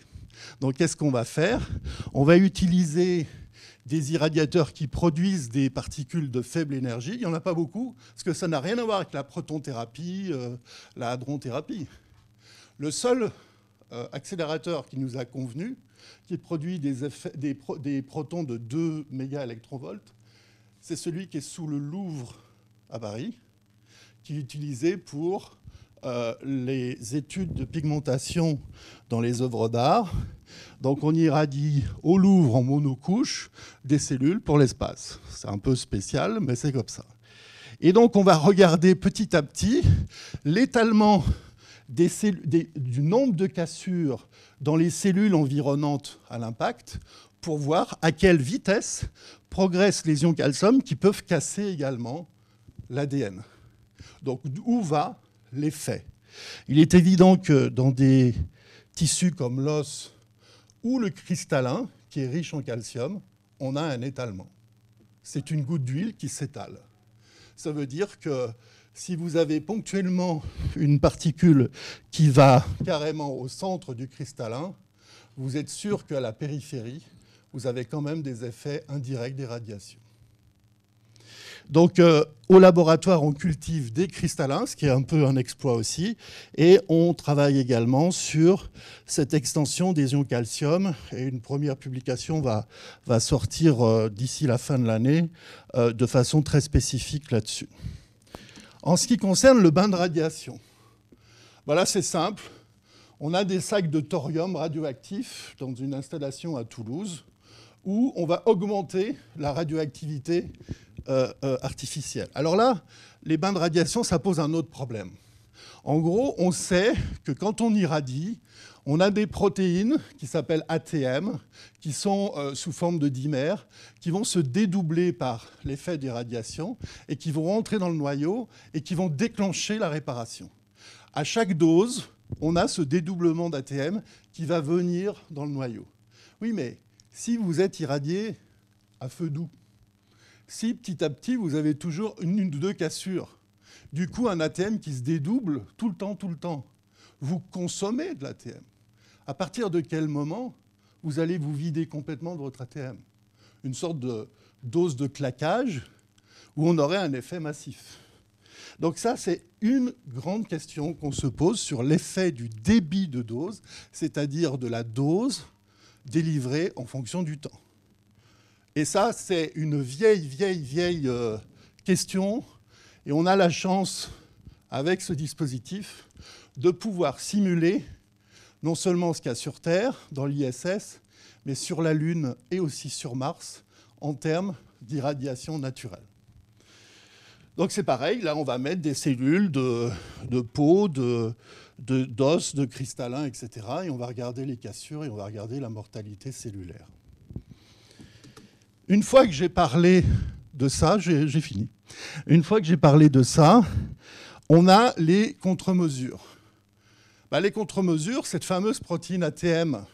Donc qu'est-ce qu'on va faire? On va utiliser des irradiateurs qui produisent des particules de faible énergie. Il n'y en a pas beaucoup, parce que ça n'a rien à voir avec la protonthérapie, la hadronthérapie. Le seul accélérateur qui nous a convenu, qui produit des protons de 2 mégaélectronvolts, c'est celui qui est sous le Louvre à Paris, qui est utilisé pour les études de pigmentation dans les œuvres d'art. Donc on irradie au Louvre en monocouche des cellules pour l'espace. C'est un peu spécial, mais c'est comme ça. Et donc on va regarder petit à petit l'étalement du nombre de cassures dans les cellules environnantes à l'impact pour voir à quelle vitesse progressent les ions calcium qui peuvent casser également l'ADN. Donc où va l'effet? Il est évident que dans des tissus comme l'os ou le cristallin, qui est riche en calcium, on a un étalement. C'est une goutte d'huile qui s'étale. Ça veut dire que si vous avez ponctuellement une particule qui va carrément au centre du cristallin, vous êtes sûr qu'à la périphérie, vous avez quand même des effets indirects des radiations. Donc, au laboratoire, on cultive des cristallins, ce qui est un peu un exploit aussi, et on travaille également sur cette extension des ions calcium, et une première publication va sortir d'ici la fin de l'année de façon très spécifique là-dessus. En ce qui concerne le bain de radiation, voilà, c'est simple. On a des sacs de thorium radioactif dans une installation à Toulouse, où on va augmenter la radioactivité artificielle. Alors là, les bains de radiation, ça pose un autre problème. En gros, on sait que quand on irradie, on a des protéines qui s'appellent ATM, qui sont sous forme de dimères, qui vont se dédoubler par l'effet des radiations et qui vont rentrer dans le noyau et qui vont déclencher la réparation. À chaque dose, on a ce dédoublement d'ATM qui va venir dans le noyau. Oui, mais si vous êtes irradié à feu doux, si petit à petit vous avez toujours une ou deux cassures, du coup un ATM qui se dédouble tout le temps, vous consommez de l'ATM. À partir de quel moment vous allez vous vider complètement de votre ATM? Une sorte de dose de claquage où on aurait un effet massif. Donc ça, c'est une grande question qu'on se pose sur l'effet du débit de dose, c'est-à-dire de la dose délivrée en fonction du temps. Et ça, c'est une vieille question. Et on a la chance, avec ce dispositif, de pouvoir simuler non seulement ce qu'il y a sur Terre, dans l'ISS, mais sur la Lune et aussi sur Mars, en termes d'irradiation naturelle. Donc c'est pareil, là on va mettre des cellules de peau, d'os, de cristallins, etc. Et on va regarder les cassures et on va regarder la mortalité cellulaire. Une fois que j'ai parlé de ça, j'ai fini. Une fois que j'ai parlé de ça, on a les contre-mesures. Les contre-mesures, cette fameuse protéine ATM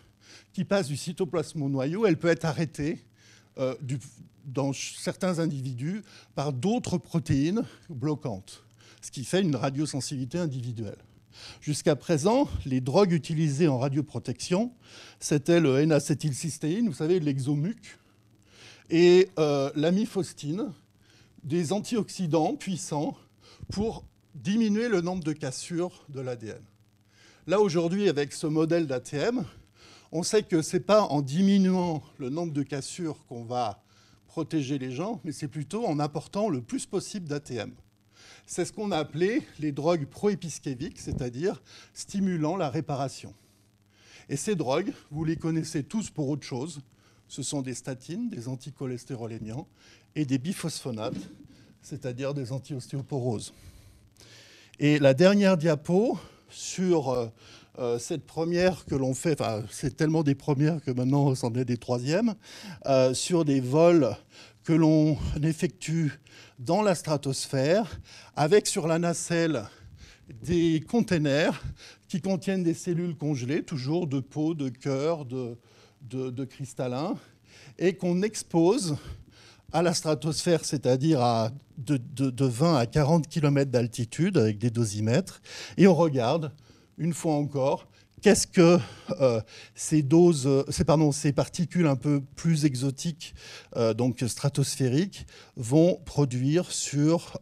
qui passe du cytoplasme au noyau, elle peut être arrêtée dans certains individus par d'autres protéines bloquantes, ce qui fait une radiosensibilité individuelle. Jusqu'à présent, les drogues utilisées en radioprotection, c'était le N-acétylcystéine, vous savez, l'exomuc, et l'amifostine, des antioxydants puissants pour diminuer le nombre de cassures de l'ADN. Là, aujourd'hui, avec ce modèle d'ATM, on sait que ce n'est pas en diminuant le nombre de cassures qu'on va protéger les gens, mais c'est plutôt en apportant le plus possible d'ATM. C'est ce qu'on a appelé les drogues proépiskéviques, c'est-à-dire stimulant la réparation. Et ces drogues, vous les connaissez tous pour autre chose. Ce sont des statines, des anticholestéroléniants et des biphosphonates, c'est-à-dire des anti-ostéoporoses. Et la dernière diapo sur cette première que l'on fait, enfin c'est tellement des premières que maintenant c'en est des troisièmes, sur des vols que l'on effectue dans la stratosphère, avec sur la nacelle des containers qui contiennent des cellules congelées, toujours de peau, de cœur, de cristallin, et qu'on expose à la stratosphère, c'est-à-dire de 20 à 40 km d'altitude avec des dosimètres, et on regarde, une fois encore, qu'est-ce que ces particules un peu plus exotiques, donc stratosphériques, vont produire sur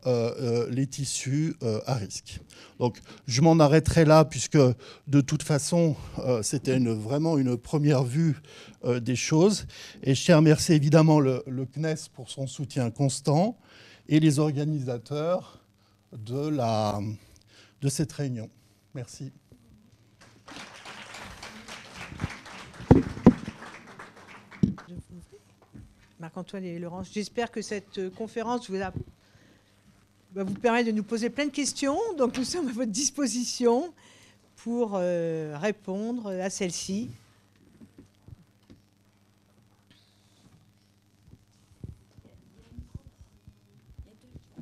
les tissus à risque. Donc, je m'en arrêterai là, puisque de toute façon, c'était vraiment une première vue des choses. Et je tiens à remercier évidemment le CNES pour son soutien constant et les organisateurs de cette réunion. Merci. Marc-Antoine et Laurence, j'espère que cette conférence va vous permettre de nous poser plein de questions. Donc nous sommes à votre disposition pour répondre à celle-ci.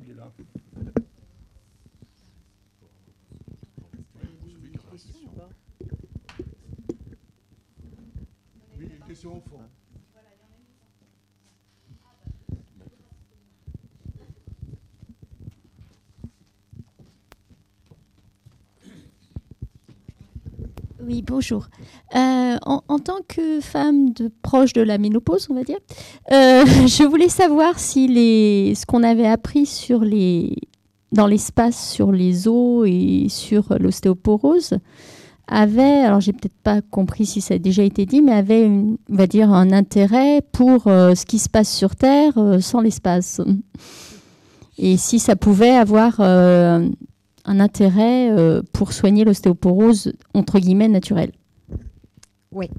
Il est là. Oui, une question au fond. Oui, bonjour. En tant que femme proche de la ménopause, on va dire, je voulais savoir si ce qu'on avait appris dans l'espace sur les os et sur l'ostéoporose alors j'ai peut-être pas compris si ça a déjà été dit, mais avait, on va dire, un intérêt pour ce qui se passe sur Terre sans l'espace. Et si ça pouvait avoir un intérêt pour soigner l'ostéoporose, entre guillemets, naturelle. Oui.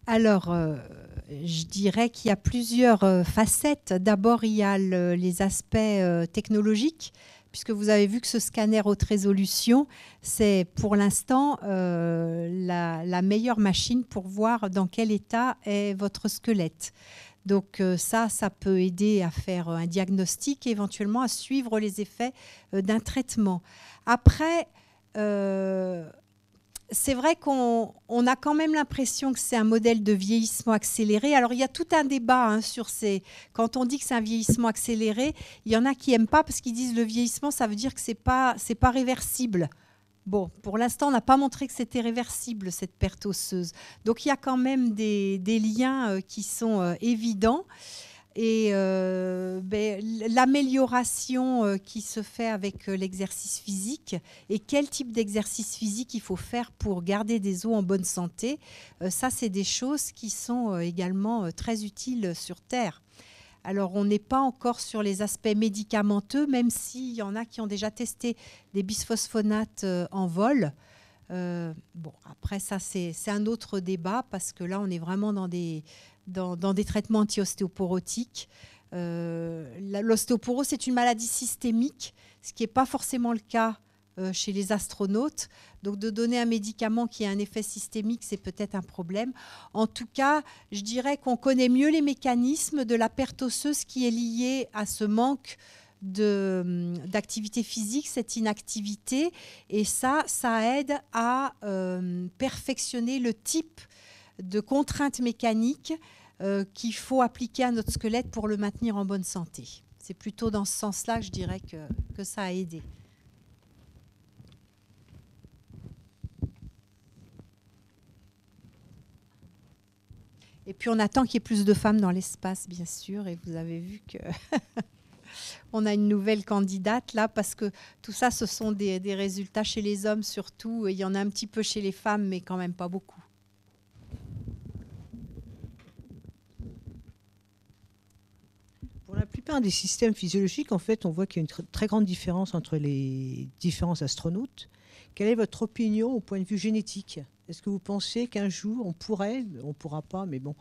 Alors, je dirais qu'il y a plusieurs facettes. D'abord, il y a les aspects technologiques, puisque vous avez vu que ce scanner haute résolution, c'est pour l'instant la meilleure machine pour voir dans quel état est votre squelette. Donc ça peut aider à faire un diagnostic et éventuellement à suivre les effets d'un traitement. Après, c'est vrai qu'on a quand même l'impression que c'est un modèle de vieillissement accéléré. Alors, il y a tout un débat sur quand on dit que c'est un vieillissement accéléré, il y en a qui n'aiment pas parce qu'ils disent le vieillissement, ça veut dire que c'est pas réversible. Bon, pour l'instant, on n'a pas montré que c'était réversible, cette perte osseuse. Donc, il y a quand même des liens qui sont évidents. Et l'amélioration qui se fait avec l'exercice physique et quel type d'exercice physique il faut faire pour garder des os en bonne santé, ça, c'est des choses qui sont également très utiles sur Terre. Alors, on n'est pas encore sur les aspects médicamenteux, même s'il y en a qui ont déjà testé des bisphosphonates en vol. Bon, après, ça, c'est un autre débat parce que là, on est vraiment dans des traitements anti-ostéoporotiques. L'ostéoporose, c'est une maladie systémique, ce qui n'est pas forcément le cas chez les astronautes. Donc, de donner un médicament qui a un effet systémique, c'est peut-être un problème. En tout cas, je dirais qu'on connaît mieux les mécanismes de la perte osseuse qui est liée à ce manque d'activité physique, cette inactivité. Et ça aide à perfectionner le type de contraintes mécaniques qu'il faut appliquer à notre squelette pour le maintenir en bonne santé. C'est plutôt dans ce sens-là que je dirais que ça a aidé. Et puis on attend qu'il y ait plus de femmes dans l'espace, bien sûr, et vous avez vu que on a une nouvelle candidate là, parce que tout ça, ce sont des résultats chez les hommes surtout, et il y en a un petit peu chez les femmes, mais quand même pas beaucoup. Pour la plupart des systèmes physiologiques, en fait, on voit qu'il y a une très grande différence entre les différents astronautes. Quelle est votre opinion au point de vue génétique ? Est-ce que vous pensez qu'un jour, on ne pourra pas, mais bon,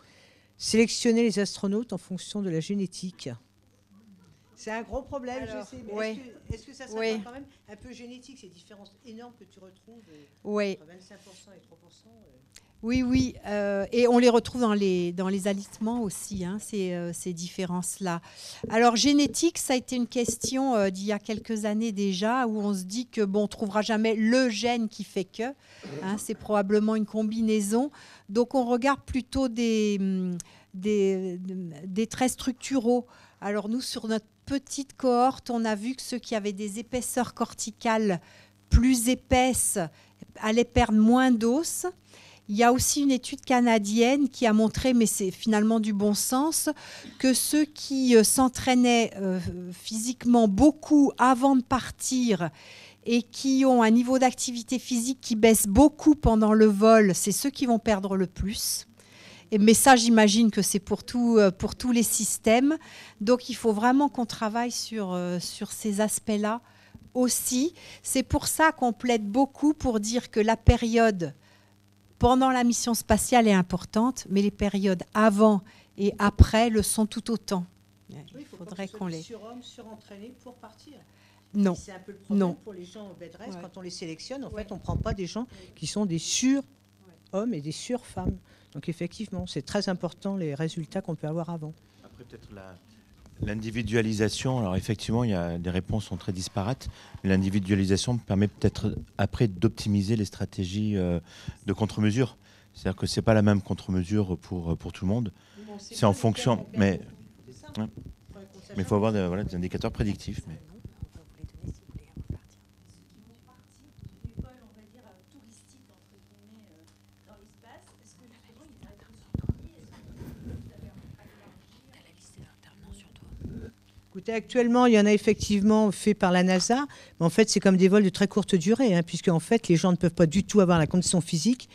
sélectionner les astronautes en fonction de la génétique ? C'est un gros problème, Alors, je sais. Mais ouais. est-ce que ça serait Ouais. pas quand même un peu génétique, ces différences énormes que tu retrouves Oui. entre 25% et 3% Oui, oui, et on les retrouve dans les alitements aussi, hein, ces différences-là. Alors, génétique, ça a été une question d'il y a quelques années déjà, où on se dit que bon, on ne trouvera jamais le gène qui fait que, hein, c'est probablement une combinaison. Donc, on regarde plutôt des traits structuraux. Alors, nous, sur notre petite cohorte, on a vu que ceux qui avaient des épaisseurs corticales plus épaisses allaient perdre moins d'os. Il y a aussi une étude canadienne qui a montré, mais c'est finalement du bon sens, que ceux qui s'entraînaient physiquement beaucoup avant de partir et qui ont un niveau d'activité physique qui baisse beaucoup pendant le vol, c'est ceux qui vont perdre le plus. Mais ça, j'imagine que c'est pour tous les systèmes. Donc, il faut vraiment qu'on travaille sur ces aspects-là aussi. C'est pour ça qu'on plaide beaucoup pour dire que la période pendant la mission spatiale est importante, mais les périodes avant et après le sont tout autant. Il faudrait qu'on les surhommes, surentraînés pour partir. Non. C'est un peu le problème pour les gens au bed rest. Quand on les sélectionne, en fait, on ne prend pas des gens qui sont des surhommes et des surfemmes. Donc effectivement, c'est très important les résultats qu'on peut avoir avant. Après, peut-être l'individualisation. Alors effectivement, les réponses sont très disparates. L'individualisation permet peut-être après d'optimiser les stratégies de contre-mesure. C'est-à-dire que c'est pas la même contre-mesure pour tout le monde. Bon, c'est en fonction, mais il faut avoir des indicateurs prédictifs. Mais... Écoutez, actuellement, il y en a effectivement fait par la NASA, mais en fait, c'est comme des vols de très courte durée, hein, puisque en fait, les gens ne peuvent pas du tout avoir la condition physique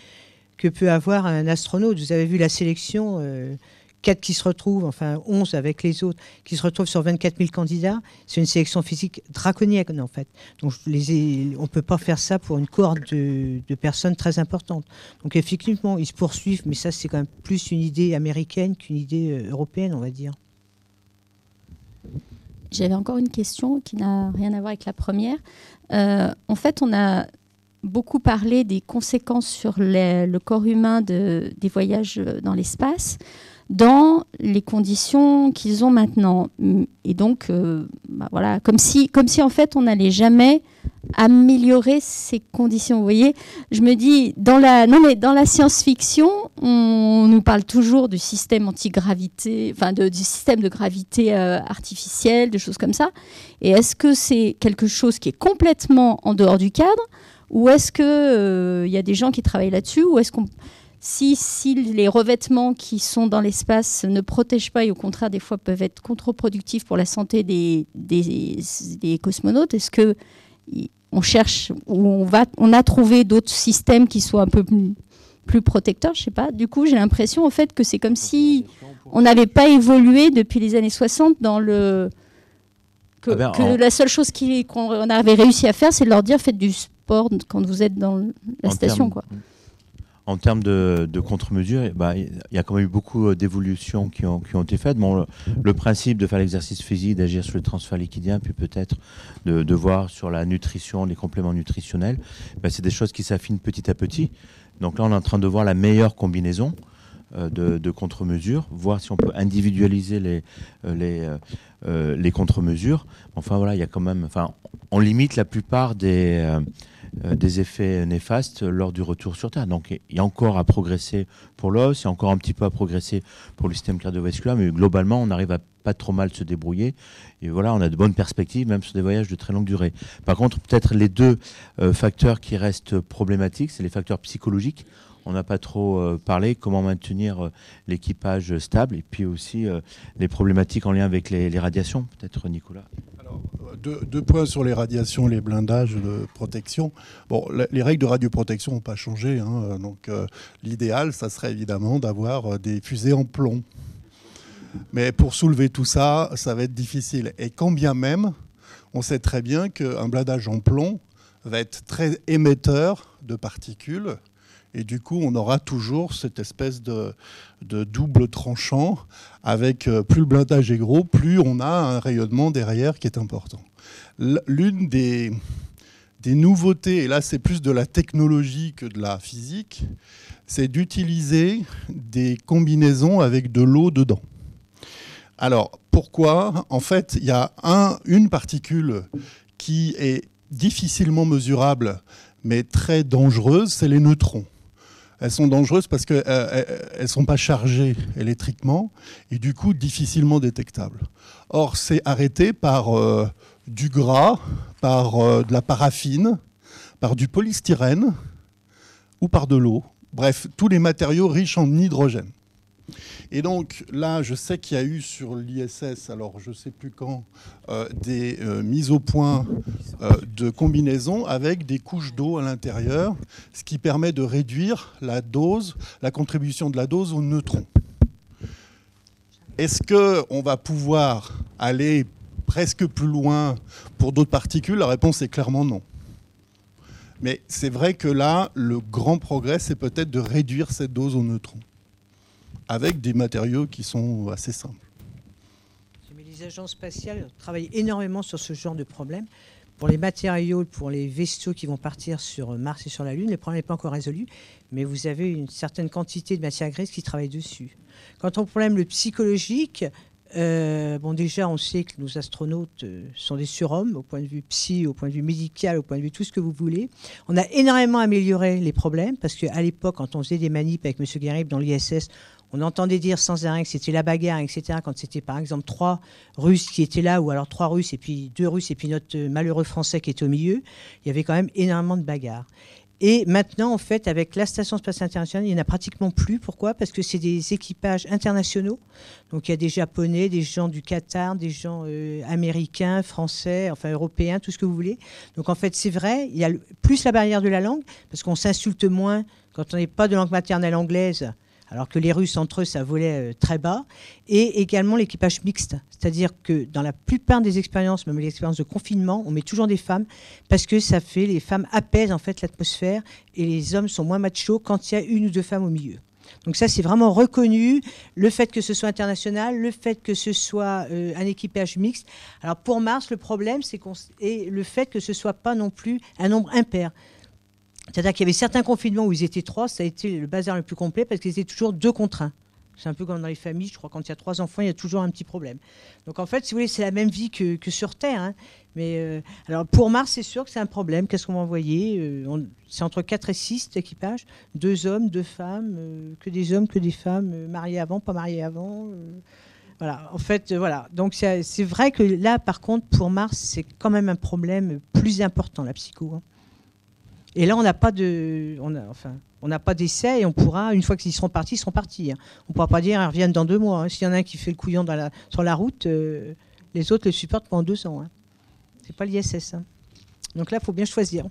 que peut avoir un astronaute. Vous avez vu la sélection, 4 qui se retrouvent, enfin 11 avec les autres, qui se retrouvent sur 24 000 candidats. C'est une sélection physique draconienne, en fait. Donc, on ne peut pas faire ça pour une cohorte de personnes très importantes. Donc, effectivement, ils se poursuivent, mais ça, c'est quand même plus une idée américaine qu'une idée européenne, on va dire. J'avais encore une question qui n'a rien à voir avec la première. En fait, on a beaucoup parlé des conséquences sur le corps humain des voyages dans l'espace dans les conditions qu'ils ont maintenant. Et donc, voilà, comme si en fait, on n'allait jamais améliorer ces conditions. Vous voyez, je me dis, dans la science-fiction, on nous parle toujours du système antigravité, enfin du système de gravité artificielle, de choses comme ça. Et est-ce que c'est quelque chose qui est complètement en dehors du cadre, ou est-ce que y a des gens qui travaillent là-dessus, ou est-ce qu'on si les revêtements qui sont dans l'espace ne protègent pas et au contraire des fois peuvent être contre-productifs pour la santé des cosmonautes, est-ce que on cherche ou on a trouvé d'autres systèmes qui soient un peu plus protecteurs, je sais pas. Du coup, j'ai l'impression en fait que c'est comme si on n'avait pas évolué depuis les années 60 dans que la seule chose qu'on avait réussi à faire, c'est de leur dire faites du sport quand vous êtes dans la station, quoi. En termes de contre-mesures, il y a quand même eu beaucoup d'évolutions qui ont été faites. Bon, le principe de faire l'exercice physique, d'agir sur le transfert liquidien, puis peut-être de voir sur la nutrition, les compléments nutritionnels, c'est des choses qui s'affinent petit à petit. Donc là, on est en train de voir la meilleure combinaison de contre-mesures, voir si on peut individualiser les contre-mesures. Enfin voilà, il y a quand même, on limite la plupart des des effets néfastes lors du retour sur Terre. Donc il y a encore à progresser pour l'os, il y a encore un petit peu à progresser pour le système cardiovasculaire, mais globalement, on arrive à pas trop mal se débrouiller. Et voilà, on a de bonnes perspectives, même sur des voyages de très longue durée. Par contre, peut-être les deux facteurs qui restent problématiques, c'est les facteurs psychologiques. On n'a pas trop parlé, comment maintenir l'équipage stable, et puis aussi les problématiques en lien avec les radiations, peut-être Nicolas. Alors, deux points sur les radiations, les blindages de protection. Bon, les règles de radioprotection n'ont pas changé, hein, donc l'idéal, ça serait évidemment d'avoir des fusées en plomb. Mais pour soulever tout ça, ça va être difficile. Et quand bien même, on sait très bien qu'un blindage en plomb va être très émetteur de particules. Et du coup, on aura toujours cette espèce de double tranchant avec plus le blindage est gros, plus on a un rayonnement derrière qui est important. L'une des nouveautés, et là c'est plus de la technologie que de la physique, c'est d'utiliser des combinaisons avec de l'eau dedans. Alors, pourquoi ? En fait, il y a une particule qui est difficilement mesurable, mais très dangereuse, c'est les neutrons. Elles sont dangereuses parce qu'elles ne sont pas chargées électriquement et du coup difficilement détectables. Or, c'est arrêté par du gras, par de la paraffine, par du polystyrène ou par de l'eau. Bref, tous les matériaux riches en hydrogène. Et donc là, je sais qu'il y a eu sur l'ISS, alors je ne sais plus quand, des mises au point de combinaisons avec des couches d'eau à l'intérieur, ce qui permet de réduire la dose, la contribution de la dose aux neutrons. Est-ce qu'on va pouvoir aller presque plus loin pour d'autres particules ? La réponse est clairement non. Mais c'est vrai que là, le grand progrès, c'est peut-être de réduire cette dose aux neutrons, avec des matériaux qui sont assez simples. Mais les agences spatiales travaillent énormément sur ce genre de problème. Pour les matériaux, pour les vaisseaux qui vont partir sur Mars et sur la Lune, le problème n'est pas encore résolu, mais vous avez une certaine quantité de matière grise qui travaille dessus. Quant au problème psychologique, déjà, on sait que nos astronautes sont des surhommes au point de vue psy, au point de vue médical, au point de vue tout ce que vous voulez. On a énormément amélioré les problèmes, parce qu'à l'époque, quand on faisait des manips avec M. Guérib dans l'ISS, on entendait dire sans arrêt que c'était la bagarre, etc. Quand c'était par exemple 3 Russes qui étaient là, ou alors 3 Russes et puis 2 Russes et puis notre malheureux Français qui était au milieu, il y avait quand même énormément de bagarres. Et maintenant, en fait, avec la Station spatiale internationale, il n'y en a pratiquement plus. Pourquoi ? Parce que c'est des équipages internationaux. Donc il y a des Japonais, des gens du Qatar, des gens américains, français, enfin européens, tout ce que vous voulez. Donc en fait, c'est vrai, il y a plus la barrière de la langue, parce qu'on s'insulte moins quand on n'est pas de langue maternelle anglaise, alors que les Russes, entre eux, ça volait très bas. Et également l'équipage mixte. C'est-à-dire que dans la plupart des expériences, même les expériences de confinement, on met toujours des femmes parce que ça fait, les femmes apaisent en fait l'atmosphère et les hommes sont moins machos quand il y a 1 ou 2 femmes au milieu. Donc ça, c'est vraiment reconnu. Le fait que ce soit international, le fait que ce soit un équipage mixte. Alors pour Mars, le problème, c'est et le fait que ce ne soit pas non plus un nombre impair. C'est-à-dire qu'il y avait certains confinements où ils étaient 3, ça a été le bazar le plus complet parce qu'ils étaient toujours 2 contre 1. C'est un peu comme dans les familles, je crois, quand il y a 3 enfants, il y a toujours un petit problème. Donc en fait, si vous voulez, c'est la même vie que sur Terre. Hein. Mais alors pour Mars, c'est sûr que c'est un problème. Qu'est-ce qu'on va envoyer c'est entre 4 et 6 équipages, 2 hommes, 2 femmes, que des hommes, que des femmes, mariés avant, pas mariés avant. Voilà, en fait, voilà. Donc c'est vrai que là, par contre, pour Mars, c'est quand même un problème plus important, la psycho. Hein. Et là, on n'a pas d'essai et on pourra, une fois qu'ils seront partis, ils seront partis. Hein. On ne pourra pas dire qu'ils reviennent dans 2 mois. Hein. S'il y en a un qui fait le couillon sur la route, les autres le supportent pendant 2 ans. Hein. Ce n'est pas l'ISS. Hein. Donc là, il faut bien choisir.